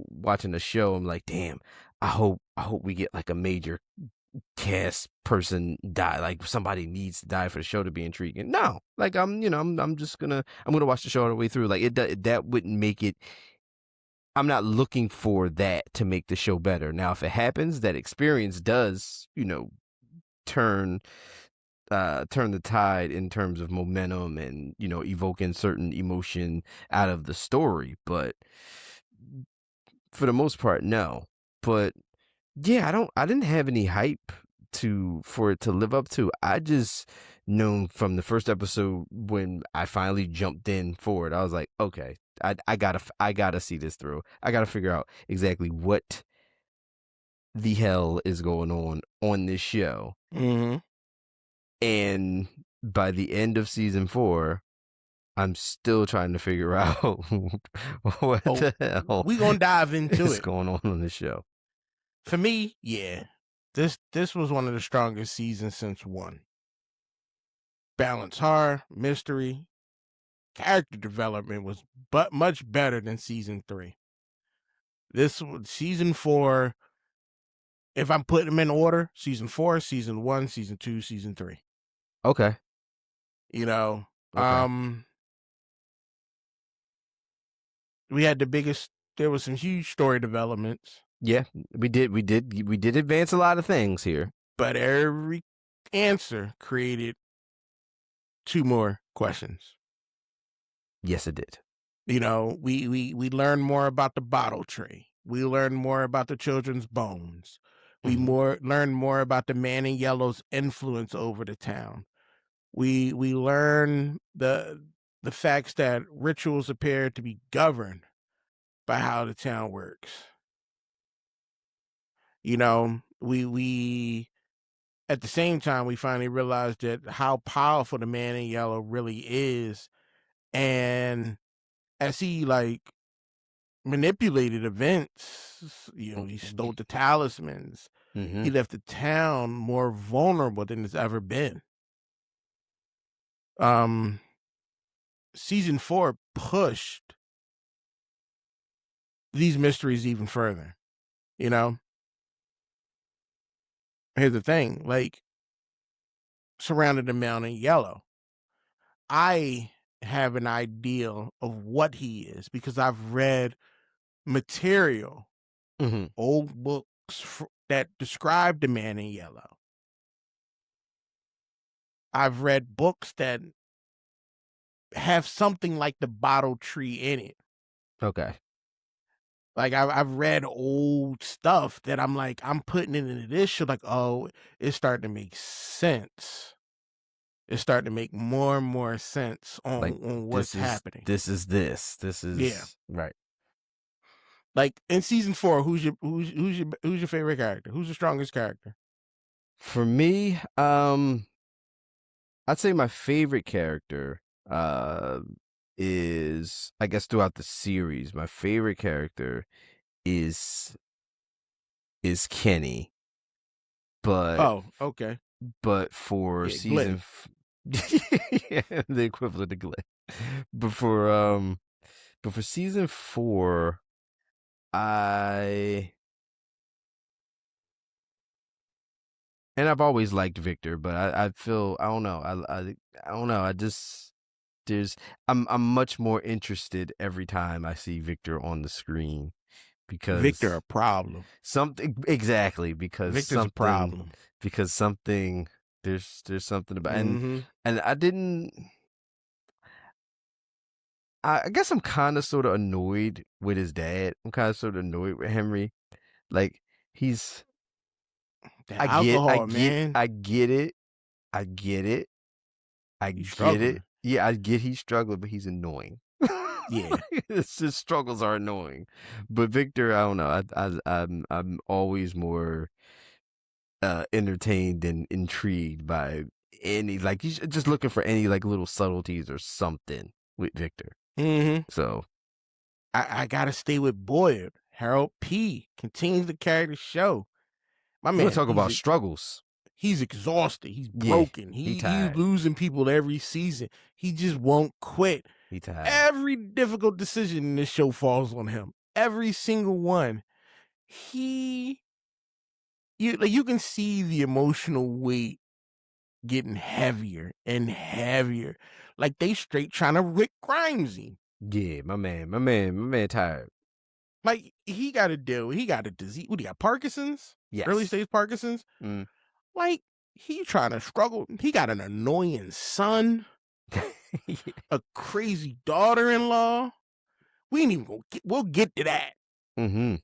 watching the show. I'm like, damn, I hope we get like a major cast person die. Like somebody needs to die for the show to be intriguing. No, like I'm just gonna watch the show all the way through. Like that wouldn't make it. I'm not looking for that to make the show better. Now, if it happens, that experience does, turn turn the tide in terms of momentum, and evoking certain emotion out of the story. But for the most part, no. But yeah, I didn't have any hype for it to live up to. I just known from the first episode when I finally jumped in for it, I was like, okay, I gotta see this through. I gotta figure out exactly what the hell is going on this show. Mm-hmm. And by the end of season 4, I'm still trying to figure out what the hell we gonna dive into is it. going on the show. For me, yeah, this was one of the strongest seasons since 1. Balance, horror, mystery, character development was but much better than season 3. This season 4, if I'm putting them in order, season 4, season 1, season 2, season 3. Okay. Okay. We had there was some huge story developments. Yeah, we did advance a lot of things here. But every answer created 2 more questions. Yes, it did. We learned more about the bottle tree. We learned more about the children's bones. We learned more about the man in yellow's influence over the town. We learned the facts that rituals appear to be governed by how the town works. We at the same time, we finally realized that how powerful the man in yellow really is. And as he manipulated events, he stole the talismans. He left the town more vulnerable than it's ever been. Season 4 pushed these mysteries even further. Here's the thing, surrounded the man in yellow, I have an idea of what he is because I've read material, old books that describe the man in yellow. I've read books that have something like the bottle tree in it. Okay. Like I've read old stuff that I'm like, I'm putting it into this shit. Like, oh, it's starting to make sense. It's starting to make more and more sense Like on what's this is happening. this is this. This Yeah. is right. Like in season 4, who's your favorite character? Who's the strongest character? For me, I'd say my favorite character is, I guess, throughout the series, my favorite character is Kenny. But Oh, okay. for Yeah, Glenn. yeah, the equivalent of Glenn. But for season 4, I've always liked Victor, but I feel, I don't know, I don't know, I just I'm much more interested every time I see Victor on the screen, Victor because a problem. Victor's a problem. something, there's something about, Mm-hmm. and I guess I'm kind of sort of annoyed with his dad. I'm kind of sort of annoyed with Henry. Like, he's That alcohol, man. I get it. I get it. I He's get it. struggling. Yeah, I get he's struggling, but he's annoying. Yeah. His struggles are annoying. But Victor, I don't know. I'm always more entertained and intrigued by any, like, he's just looking for any, like, little subtleties or something with Victor. Mm-hmm. So I gotta stay with Boyd. Harold P. continues to carry the show. My you want to man, talk about struggles? he's exhausted. He's Yeah, broken. he He's tired. losing people every season. He just won't quit. He tired. Every difficult decision in this show falls on him. Every single one. You can see the emotional weight getting heavier and heavier. Like they straight trying to Rick Grimesy. Yeah, my man tired. Like he got a disease. What, he got Parkinson's? Yes. Early stage Parkinson's? Mm. Like he trying to struggle. He got an annoying son, a crazy daughter-in-law. We ain't even gonna we'll get to that. Mm-hmm.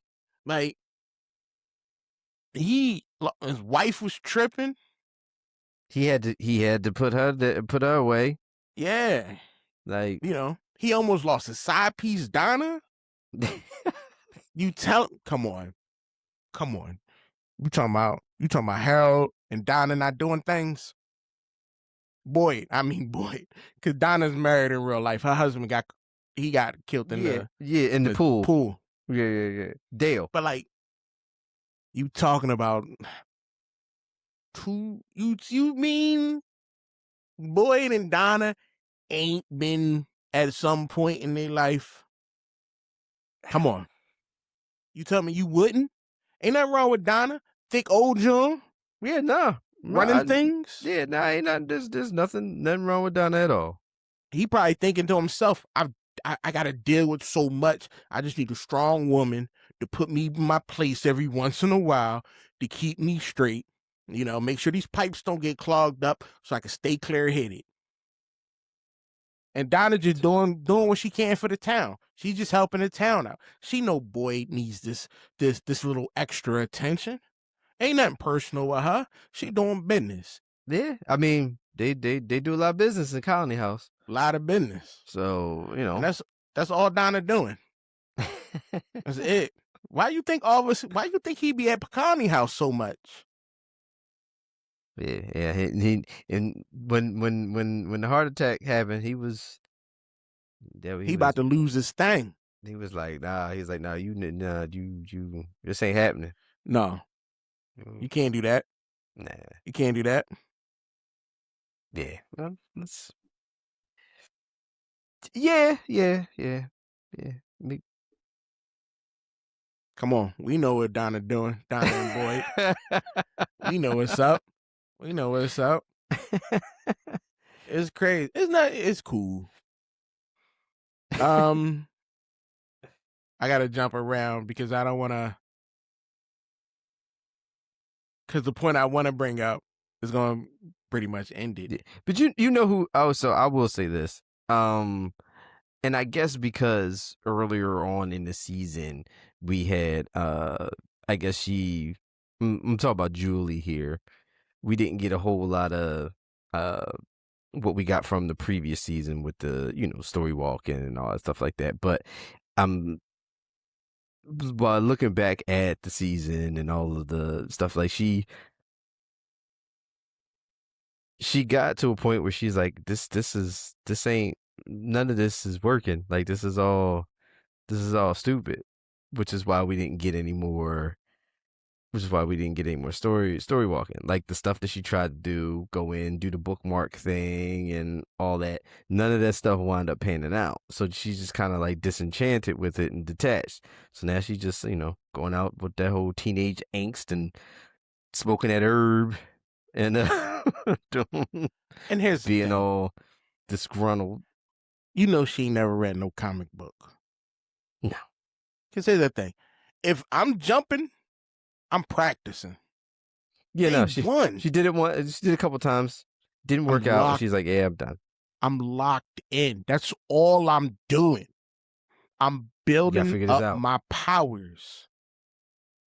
Like his wife was tripping. He had to put her away. Yeah. Like, He almost lost his side piece, Donna. Come on. You talking about Harold and Donna not doing things? Boy, because Donna's married in real life. Her husband got killed in in the pool. Yeah. Dale. But like, you talking about you mean Boyd and Donna ain't been at some point in their life? Come on. You tell me you wouldn't? Ain't nothing wrong with Donna. Thick old John. Yeah, no. Running things. Yeah, ain't nothing. There's nothing wrong with Donna at all. He probably thinking to himself, I got to deal with so much. I just need a strong woman to put me in my place every once in a while to keep me straight. Make sure these pipes don't get clogged up so I can stay clear-headed. And Donna just doing what she can for the town. She's just helping the town out. She know Boyd needs this little extra attention. Ain't nothing personal with her. She doing business. Yeah, I mean, they do a lot of business in Colony House. A lot of business. So, And that's all Donna doing. That's it. Why you think he be at Colony House so much? Yeah. He and when the heart attack happened, he about to lose his thing. He was like, nah. He's like, nah. You this ain't happening. No, you can't do that. Nah, you can't do that. Yeah, well, yeah. Come on, we know what Donna doing. Donna and Boyd. We know what's up. It's crazy. It's cool. I gotta jump around because I don't want to. Because the point I want to bring up is going to pretty much end it. But you know who? Oh, so I will say this. And I guess because earlier on in the season we had I guess I'm talking about Julie here. We didn't get a whole lot of uh what we got from the previous season with the, story walking and all that stuff like that. But I'm while looking back at the season and all of the stuff, like she got to a point where she's like, this ain't, none of this is working. Like this is all stupid, which is why we didn't get any more. Which is why we didn't get any more story walking. Like the stuff that she tried to do, go in, do the bookmark thing and all that. None of that stuff wound up panning out. So she's just kind of like disenchanted with it and detached. So now she's just, going out with that whole teenage angst and smoking that herb and And here's the being thing. all disgruntled. You know she never read no comic book. No. Because here's the thing. If I'm jumping, I'm practicing. Yeah, Day no, one. she did it once. She did it a couple times. Didn't work out. And she's like, yeah, I'm done. I'm locked in. That's all I'm doing. I'm building up my powers.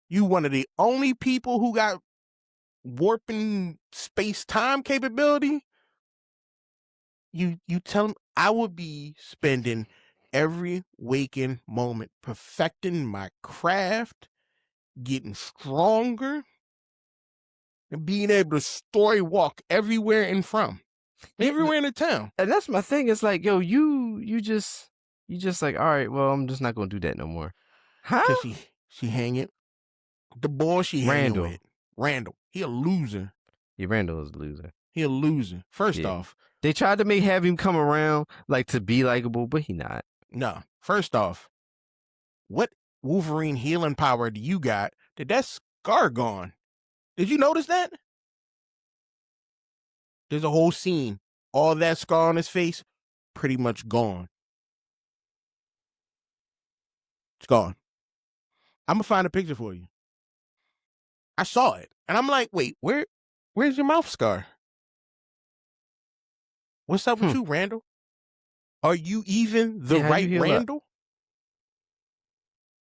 You one of the only people who got warping space-time capability. You tell him I would be spending every waking moment perfecting my craft, getting stronger, and being able to story walk everywhere and from. Everywhere in the town. And that's my thing. It's like, yo, you just like, all right, well, I'm just not gonna do that no more. Huh? Cause she hanging. The boy she hanging with. Randall. He a loser. Yeah, Randall is a loser. He a loser. First off. They tried to have him come around like to be likable, but he not. No. First off, what Wolverine healing power do you got that scar gone? Did you notice that? There's a whole scene. All that scar on his face, pretty much gone. It's gone. I'm gonna find a picture for you. I saw it. And I'm like, wait, where's your mouth scar? What's up with you, Randall? Are you even the right Randall?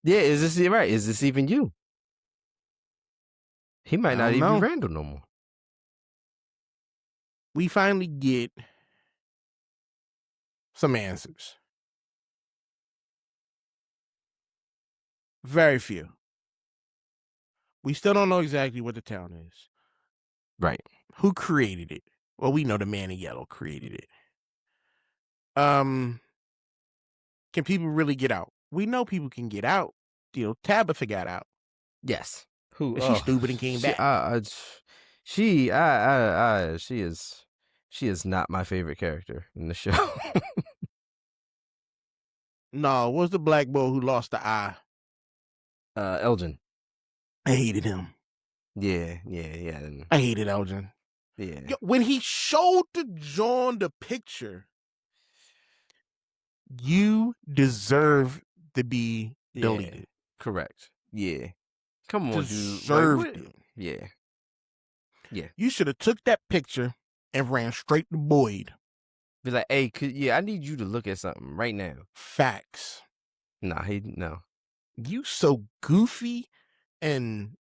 Yeah, is this right? Is this even you? He might not even be Randall no more. We finally get some answers. Very few. We still don't know exactly what the town is. Right. Who created it? Well, we know the man in yellow created it. Can people really get out? We know people can get out. Tabitha got out. Yes. Who? She's stupid and came back. She is not my favorite character in the show. No, what's the black boy who lost the eye? Elgin. I hated him. Yeah. I hated Elgin. Yeah. When he showed to John the picture, you deserve to be deleted. Yeah, correct. Yeah. Come on, dude. Deserved it. Yeah. Yeah. You should have took that picture and ran straight to Boyd. Be like, hey, I need you to look at something right now. Facts. Nah, no. You so goofy and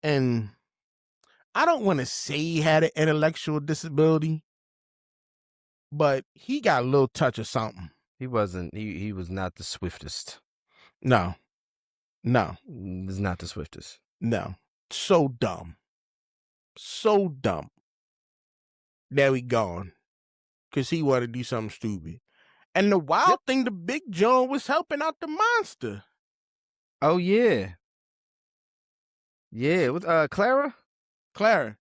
I don't want to say he had an intellectual disability, but he got a little touch of something. He wasn't. He was not the swiftest. No. He was not the swiftest. No. So dumb. Now he gone. Because he wanted to do something stupid. And the wild thing, the big John was helping out the monster. Oh, yeah. Yeah. With Clara? Clara.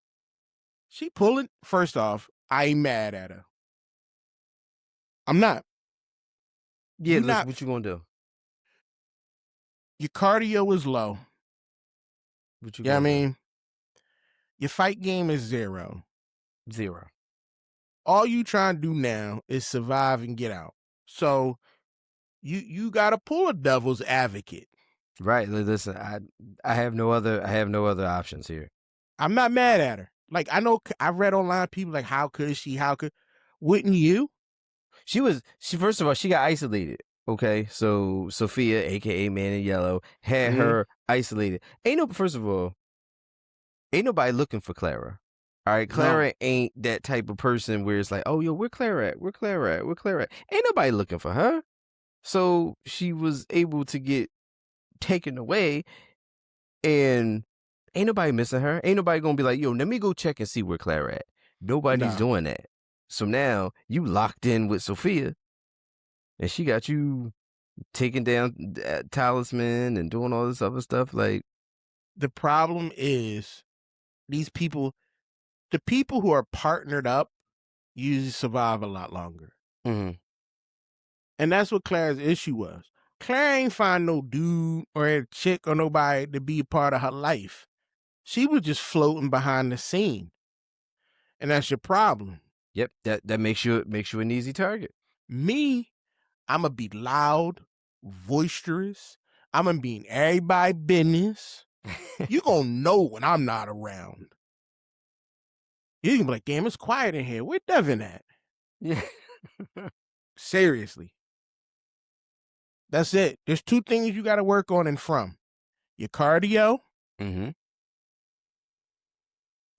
She pulling. First off, I ain't mad at her. I'm not. Yeah, listen, what you gonna do? Your cardio is low. What you I mean? Your fight game is 0. All you trying to do now is survive and get out. So you gotta pull a devil's advocate. Right. Listen, I have no other options here. I'm not mad at her. Like, I know I read online people like, how could she? Wouldn't you? First of all, she got isolated. Okay, so Sophia, aka Man in Yellow, had Mhm. her isolated. First of all, ain't nobody looking for Clara. All right, No. Clara ain't that type of person where it's like, oh, yo, where Clara at? Where Clara at? Where Clara at? Ain't nobody looking for her. So she was able to get taken away, and ain't nobody missing her. Ain't nobody gonna be like, yo, let me go check and see where Clara at. Nobody's No. doing that. So now you locked in with Sophia, and she got you taking down Talisman and doing all this other stuff. Like, The problem is these people, the people who are partnered up usually survive a lot longer. mhm. And that's what Claire's issue was. Claire ain't find no dude or a chick or nobody to be a part of her life. She was just floating behind the scene. And that's your problem. Yep, that makes you an easy target. Me, I'ma be loud, boisterous. I'ma be in everybody's business. You gonna know when I'm not around. You gonna be like, damn, it's quiet in here. Where Devin at? Yeah. Seriously. That's it. There's two things you gotta work on and from. Your cardio Mm-hmm.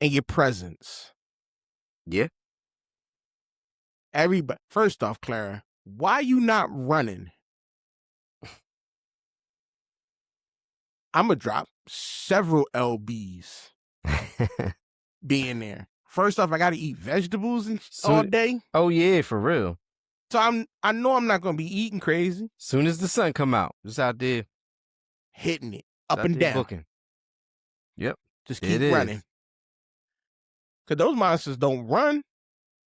and your presence. Yeah. Everybody, first off, Clara, why you not running? I'm gonna drop several lbs being there. First off, I gotta eat vegetables and all day, Oh yeah, for real. so I know I'm not gonna be eating crazy. Soon as the sun come out, just out there, Hitting it just up out and there down. booking. Yep, Just it keep running, is. cause those monsters don't run,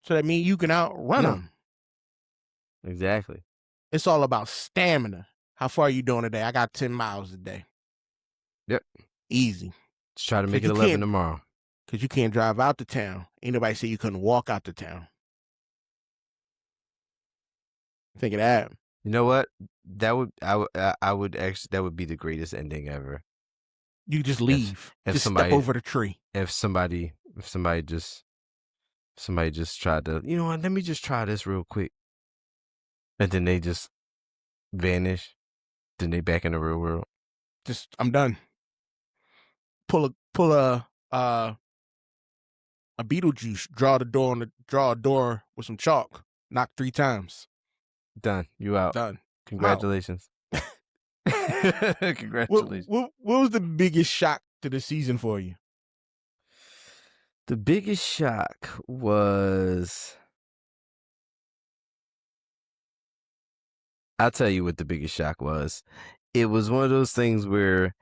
so that means you can outrun No, them. exactly. It's all about stamina. How far are you doing today? I got 10 miles a day. Yep. Easy. Just try to make Cause it you 11 can't, tomorrow. cause you can't drive out the town. Ain't nobody say you couldn't walk out the town. Think of that. You know what? I would actually, that would be the greatest ending ever. You just If leave. if Just step somebody over the tree. if somebody just tried to, you know what? Let me just try this real quick, and then they just vanish. Then they back in the real world. Just I'm done. Pull a Beetlejuice. Draw a door with some chalk. Knock 3 times. Done. You out. Done. I'm out. Congratulations. What, Congratulations. what was the biggest shock to the season for you? The biggest shock was, I'll tell you what the biggest shock was. It was one of those things where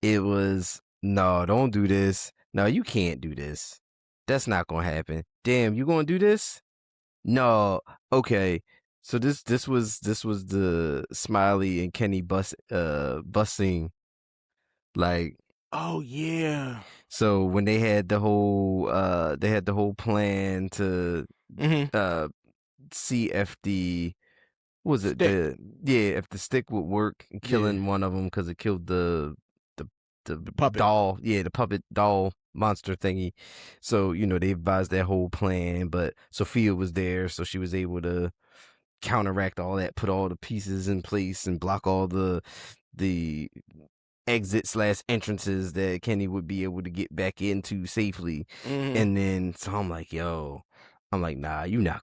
it was, no, don't do this. No, you can't do this. That's not going to happen. Damn, you going to do this? No. Okay. So this was the Smiley and Kenny busing, like, Oh yeah. so when they had the whole plan to Mm-hmm. see if the, what was it, Stick. if the stick would work, killing Yeah. one of them because it killed the The puppet. doll, the puppet doll monster thingy. So they advised that whole plan, but Sophia was there, so she was able to counteract all that, put all the pieces in place, and block all the exit/entrances that Kenny would be able to get back into safely. Mm-hmm. And then so I'm like, nah, you're not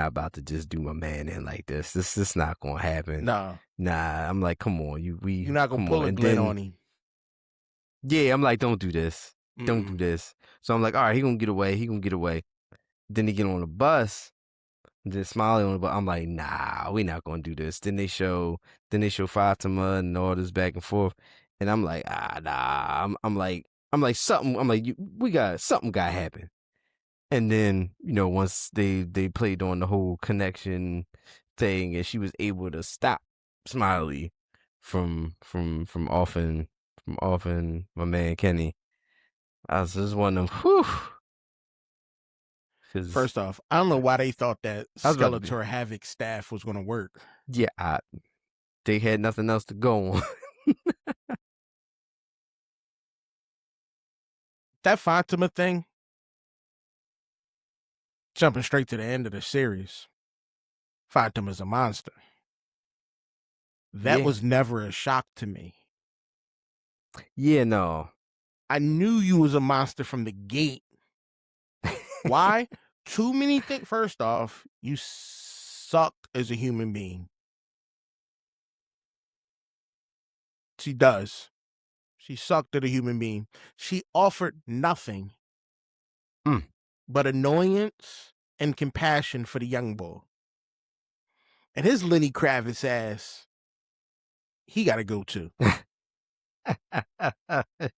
about to just do my man in like this. This not gonna happen. No. Nah, I'm like, come on, You're not gonna come pull on. a And Glen then on him. yeah, I'm like, don't do this. Don't do Mm-mm. this. So I'm like, all right, he gonna get away. Then they get on the bus. Then Smiley on the bus. I'm like, nah, we not gonna do this. Then they show Fatima and all this back and forth. And I'm like, nah. I'm like something. I'm like, we got something got to happen. And then once they played on the whole connection thing, and she was able to stop Smiley from offing my man Kenny. I was just one of them. Whew. First off, I don't know why they thought that I was about to be, Skeletor Havoc staff was gonna work. yeah, they had nothing else to go on. That Fatima thing, jumping straight to the end of the series. Fatima is a monster. That Yeah. was never a shock to me. Yeah, no. I knew you was a monster from the gate. Why? Too many things. First off, you suck as a human being. She does. She sucked at a human being. She offered nothing but annoyance and compassion for the young boy. And his Lenny Kravitz ass, he got to go too.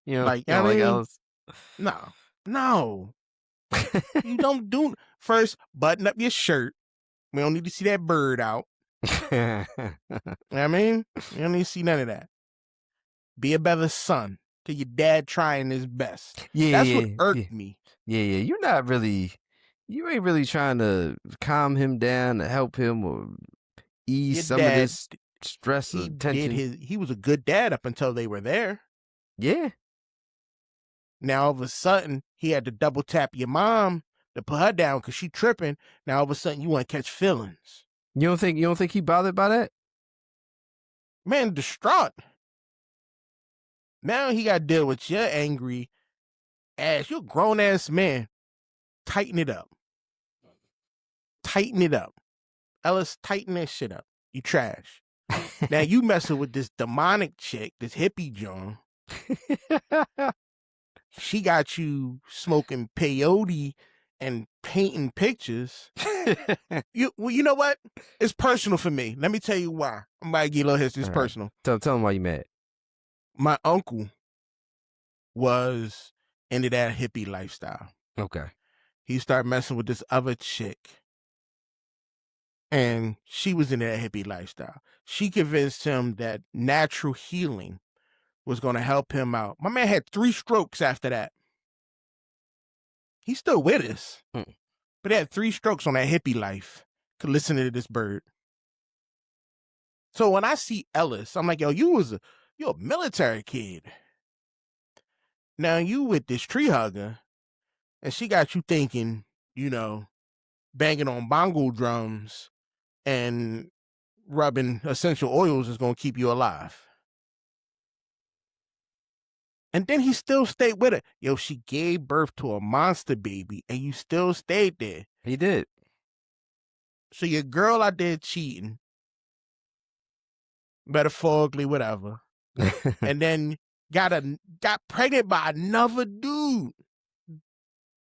You Like, don't I like mean, Alice? no. You don't do. First, button up your shirt. We don't need to see that bird out. You know what I mean? You don't need to see none of that. Be a better son to your dad trying his best. That's what irked me. Yeah. You ain't really trying to calm him down to help him or ease Your some of dad, this stress or tension. he was a good dad up until they were there. Yeah. Now all of a sudden he had to double tap your mom to put her down because she tripping. Now all of a sudden you want to catch feelings. You don't think he bothered by that? Man, distraught. Now he got to deal with your angry ass. You're a grown ass man. Tighten it up. Tighten it up. Ellis, tighten that shit up. You trash. Now you messing with this demonic chick, this hippie John. She got you smoking peyote and painting pictures. You know what? It's personal for me. Let me tell you why. I'm about to give you a little history. It's All right. personal. Tell him why you mad. My uncle was into that hippie lifestyle. Okay. He started messing with this other chick. And she was in that hippie lifestyle. She convinced him that natural healing was going to help him out. My man had 3 strokes after that. He's still with us. But he had 3 strokes on that hippie life. Could listen to this bird. So when I see Ellis, I'm like, yo, you're a military kid. Now you with this tree hugger, and she got you thinking, banging on bongo drums and rubbing essential oils is going to keep you alive. And then he still stayed with her. Yo, she gave birth to a monster baby, and you still stayed there. He did. So your girl out there cheating, metaphorically, whatever, and then got pregnant by another dude.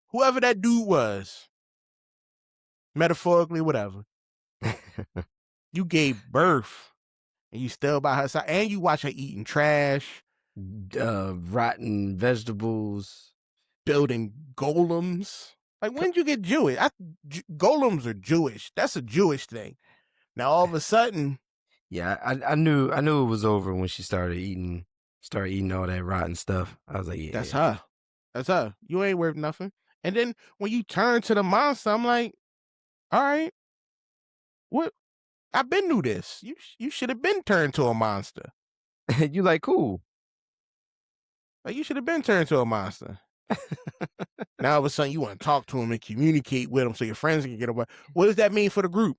Whoever that dude was, metaphorically, whatever. You gave birth, and you still by her side, and you watch her eating trash, rotten vegetables, building golems. Like, when did you get Jewish? Golems are Jewish. That's a Jewish thing. Now all of a sudden, yeah, I knew it was over when she started eating all that rotten stuff. I was like, yeah, that's her. That's her. You ain't worth nothing. And then when you turn to the monster, I'm like, all right, what? I've been through this. You should have been turned to a monster. You like, cool. Like, you should have been turned to a monster. Now all of a sudden you want to talk to him and communicate with him so your friends can get away. What does that mean for the group?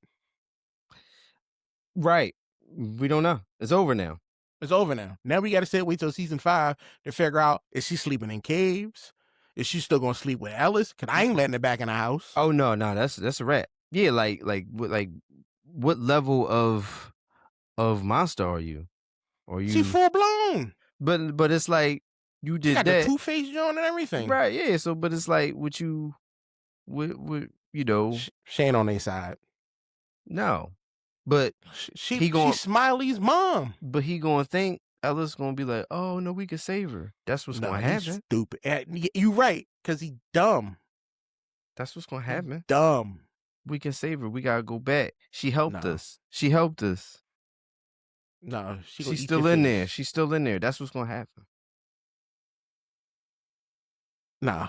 Right. We don't know. It's over now. It's over now. Now we got to wait till season 5 to figure out, is she sleeping in caves? Is she still gonna sleep with Ellis? Cause I ain't letting her back in the house. Oh no, that's a wrap. Yeah, like what level of monster are you? Or you? She full blown. But it's like you did she got that. the Two-Face John and everything. Right? Yeah. So, but it's like what She ain't on their side. No, but she's Smiley's mom. But he gonna think Ellis gonna be like, oh no, we could save her. That's what's gonna happen. He's stupid. You right, cause he dumb. That's what's gonna happen. He's dumb. We can save her. We gotta go back. She helped us. She helped us. No, she's still in there. She's still in there. That's what's gonna happen. No,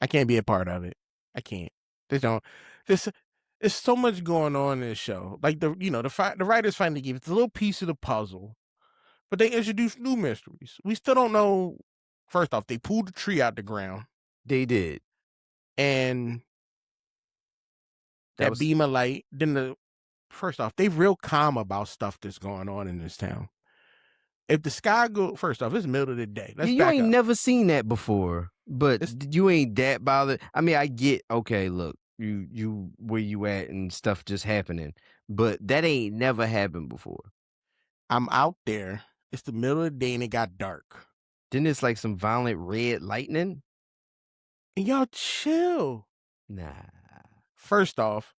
I can't be a part of it. I can't. There's so much going on in this show. Like the writers finally gave it a little piece of the puzzle, but they introduced new mysteries. We still don't know. First off, they pulled the tree out the ground. They did, and that beam of light. Then First off, they real calm about stuff that's going on in this town. If the sky go, first off, it's the middle of the day. Let's You back ain't up. never seen that before, but It's, you ain't that bothered. I mean, I get, okay, look, you where you at and stuff just happening, but that ain't never happened before. I'm out there. It's the middle of the day and it got dark. Then it's like some violent red lightning. And y'all chill. Nah. First off,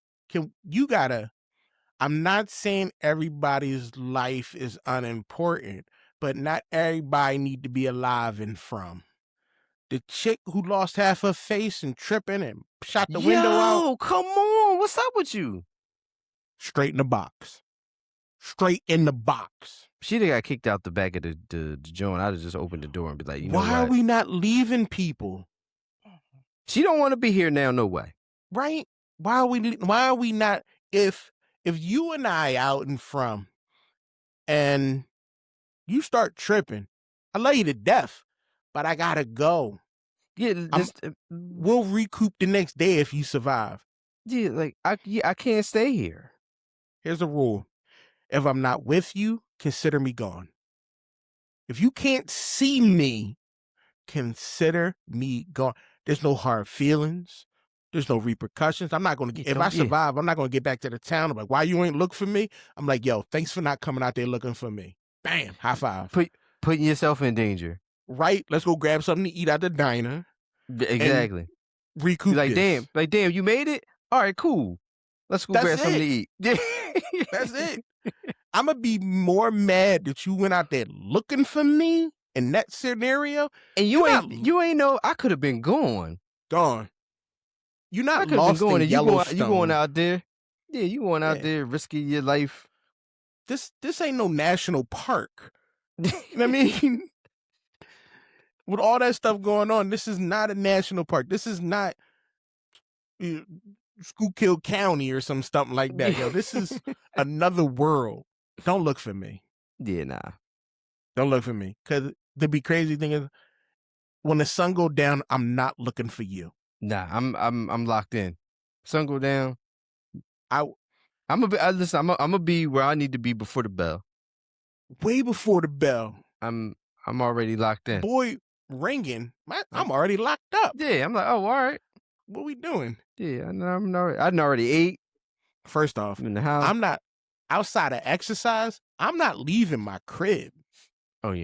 I'm not saying everybody's life is unimportant, but not everybody need to be alive and from. The chick who lost half her face and tripping and shot the window out. Yo, come on. What's up with you? Straight in the box. Straight in the box. She'd have got kicked out the back of the joint. I'd have just opened the door and be like, you know Why what? are we not leaving people? She don't want to be here now, no way. Right? Why are we not, if you and I out and from and you start tripping, I love you to death, but I gotta go. Yeah, just we'll recoup the next day if you survive. Yeah, like I can't stay here. Here's the rule. If I'm not with you, consider me gone. If you can't see me, consider me gone. There's no hard feelings. There's no repercussions. I'm not going to, if I survive, I'm not going to get back to the town. I'm like, why you ain't look for me? I'm like, yo, thanks for not coming out there looking for me. Bam, high five. Putting yourself in danger. Right? Let's go grab something to eat at the diner. Exactly. Recoup like, this. damn, you made it? All right, cool. Let's go grab something to eat. That's it. I'm going to be more mad that you went out there looking for me in that scenario. And you ain't know I could have been gone. You're not lost in Yellowstone. You going out there. Yeah, you going out there risking your life. This ain't no national park. You know what I mean? With all that stuff going on, this is not a national park. This is not Schuylkill County or something like that. Yo, this is another world. Don't look for me. Yeah, nah. Don't look for me. Because the be crazy thing is, when the sun go down, I'm not looking for you. Nah, I'm locked in. Sun go down. I'm gonna be where I need to be before the bell. Way before the bell. I'm already locked in. Boy, ringing. I'm already locked up. Yeah, I'm like, oh, all right. What we doing? Yeah, I already ate. First off, in the house. I'm not outside of exercise. I'm not leaving my crib. Oh,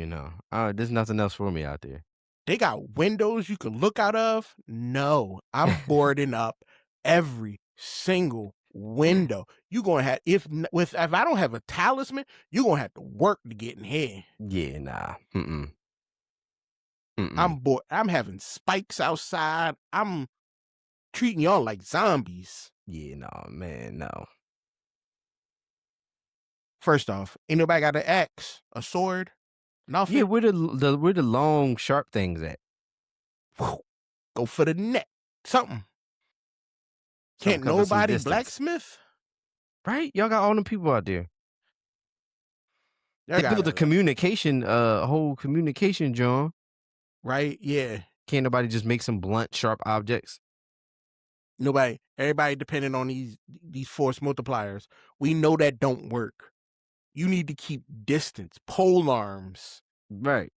there's nothing else for me out there. They got windows you can look out of. No, I'm boarding up every single window. You gonna have if I don't have a talisman, you gonna have to work to get in here. Yeah, nah. I'm bored. I'm having spikes outside. I'm treating y'all like zombies. Yeah, no, man, no. First off, ain't nobody got an axe, a sword, nothing. Yeah, where the long sharp things at? Go for the neck, something. Can't nobody blacksmith? Right? Y'all got all them people out there. They built a whole communication, John. Right? Yeah. Can't nobody just make some blunt, sharp objects? Nobody. Everybody depending on these force multipliers. We know that don't work. You need to keep distance, pole arms. Right.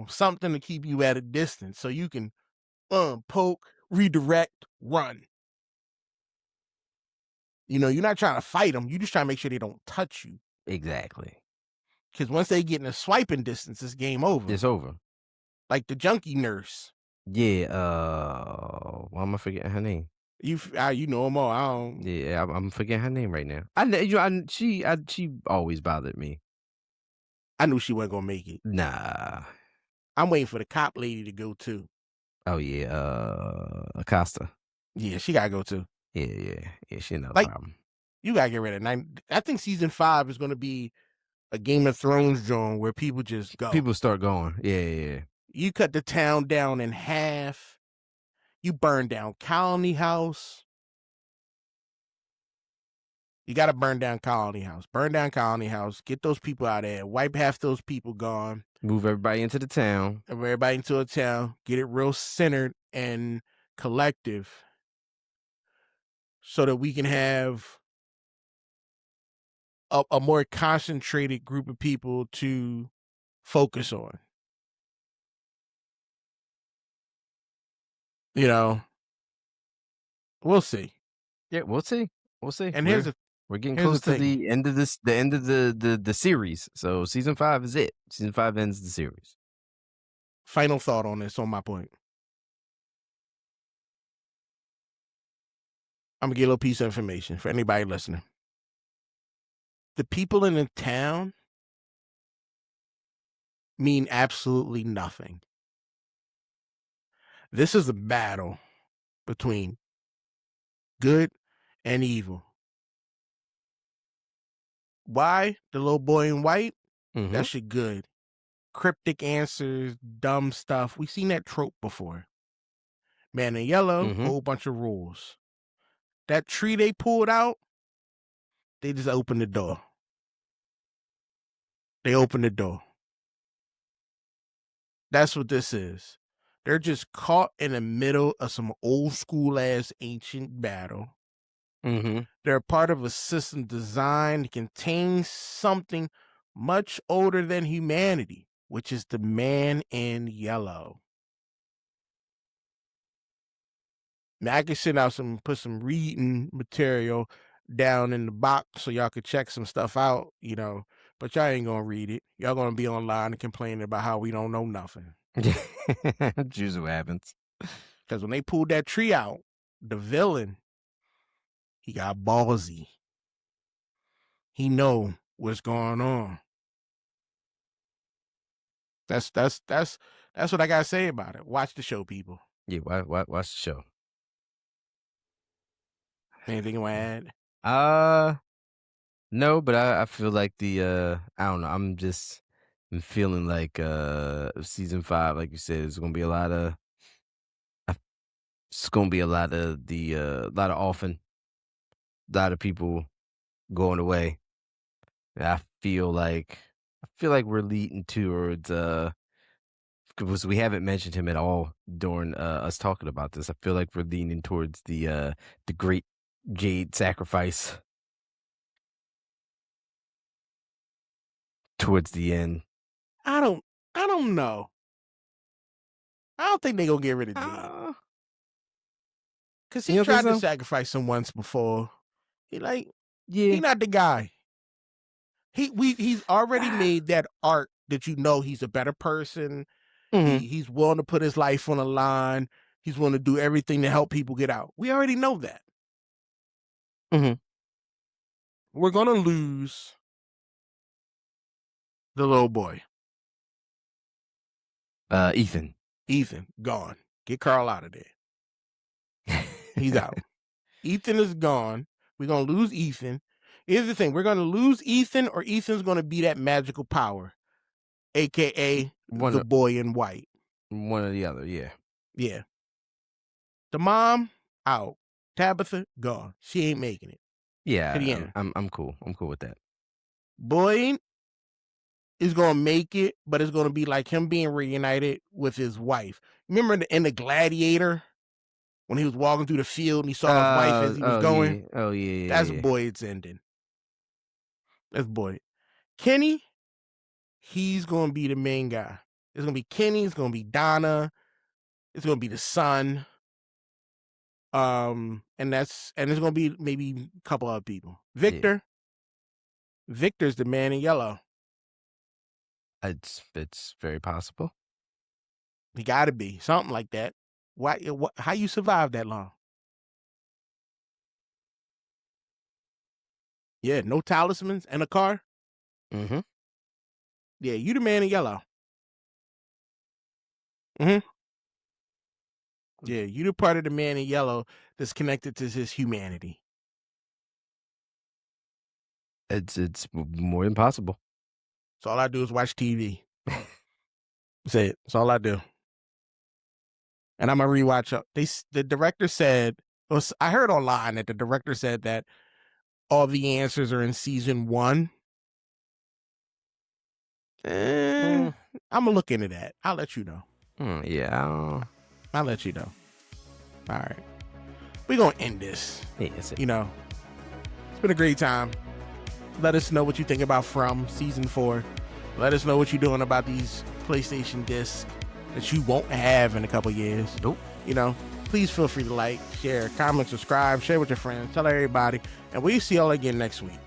Something to keep you at a distance so you can poke, redirect, run. You're not trying to fight them. You just trying to make sure they don't touch you. Exactly. Because once they get in a swiping distance, it's game over. It's over. Like the junkie nurse. Yeah. Why am I forgetting her name? You know them all. I don't. Yeah, I'm forgetting her name right now. She always bothered me. I knew she wasn't gonna make it. Nah. I'm waiting for the cop lady to go too. Oh yeah, Acosta. Yeah, she gotta go too. Yeah. She another problem. You gotta get rid of 9. I think season 5 is gonna be a Game of Thrones zone where people just go. People start going. Yeah. You cut the town down in half. You burn down Colony House. You got to burn down Colony House. Burn down Colony House. Get those people out of there. Wipe half those people gone. Move everybody into the town. Everybody into a town. Get it real centered and collective so that we can have a more concentrated group of people to focus on. You know, we'll see. Yeah, we'll see. We'll see. And We're getting here's the close to thing. the end of the series. So season 5 is it. Season 5 ends the series. Final thought on this, on my point. I'm gonna get a little piece of information for anybody listening. The people in the town mean absolutely nothing. This is a battle between good and evil. Why? The little boy in white? Mm-hmm. That shit good. Cryptic answers, dumb stuff. We've seen that trope before. Man in yellow, whole bunch of rules. That tree they pulled out, they just opened the door. They opened the door. That's what this is. They're just caught in the middle of some old school ass ancient battle. Mm-hmm. They're part of a system designed to contain something much older than humanity, which is the man in yellow. Now I can send out put some reading material down in the box so y'all could check some stuff out, but y'all ain't gonna read it. Y'all gonna be online and complaining about how we don't know nothing. Choose what happens. Because when they pulled that tree out, the villain, he got ballsy. He know what's going on. That's what I gotta say about it. Watch the show, people. Yeah, watch the show. Anything you want to add? No, but I feel like I don't know. I'm feeling like season 5, like you said, it's gonna be a lot of a lot of people going away. I feel like we're leading towards because we haven't mentioned him at all during us talking about this. I feel like we're leaning towards the great Jade sacrifice towards the end. I don't know. I don't think they're gonna get rid of Jade. Cause he tried to sacrifice him once before. He not the guy. He's already made that arc that he's a better person. Mm-hmm. He's willing to put his life on the line. He's willing to do everything to help people get out. We already know that. Mm-hmm. We're gonna lose the little boy. Ethan gone. Get Carl out of there. He's out. Ethan is gone. We're gonna lose Ethan. Here's the thing: we're gonna lose Ethan, or Ethan's gonna be that magical power, aka the boy in white. One or the other, yeah. Yeah. The mom out. Tabitha gone. She ain't making it. Yeah, I'm cool. I'm cool with that. Boy is gonna make it, but it's gonna be like him being reunited with his wife. Remember in the Gladiator when he was walking through the field and he saw his wife as he was going? Yeah. Oh yeah. That's Boyd's ending. That's Boyd. Kenny, he's gonna be the main guy. It's gonna be Kenny. It's gonna be Donna. It's gonna be the son. And there's gonna be maybe a couple other people. Victor. Yeah. Victor's the man in yellow. It's very possible. He got to be something like that. Why? How you survive that long? Yeah, no talismans and a car. Mm-hmm. Yeah, you the man in yellow. Mm-hmm. Yeah, you the part of the man in yellow that's connected to his humanity. It's more than possible. So all I do is watch TV. Say it. That's all I do. And I'm gonna rewatch. The director said, I heard online that the director said that all the answers are in season 1. I'm gonna look into that. I'll let you know. Yeah, I'll let you know. All right, we're gonna end this. Yeah, that's it. It's been a great time. Let us know what you think about From Season 4. Let us know what you're doing about these PlayStation discs that you won't have in a couple years. Nope. You know, please feel free to like, share, comment, subscribe, share with your friends, tell everybody, and we'll see y'all again next week.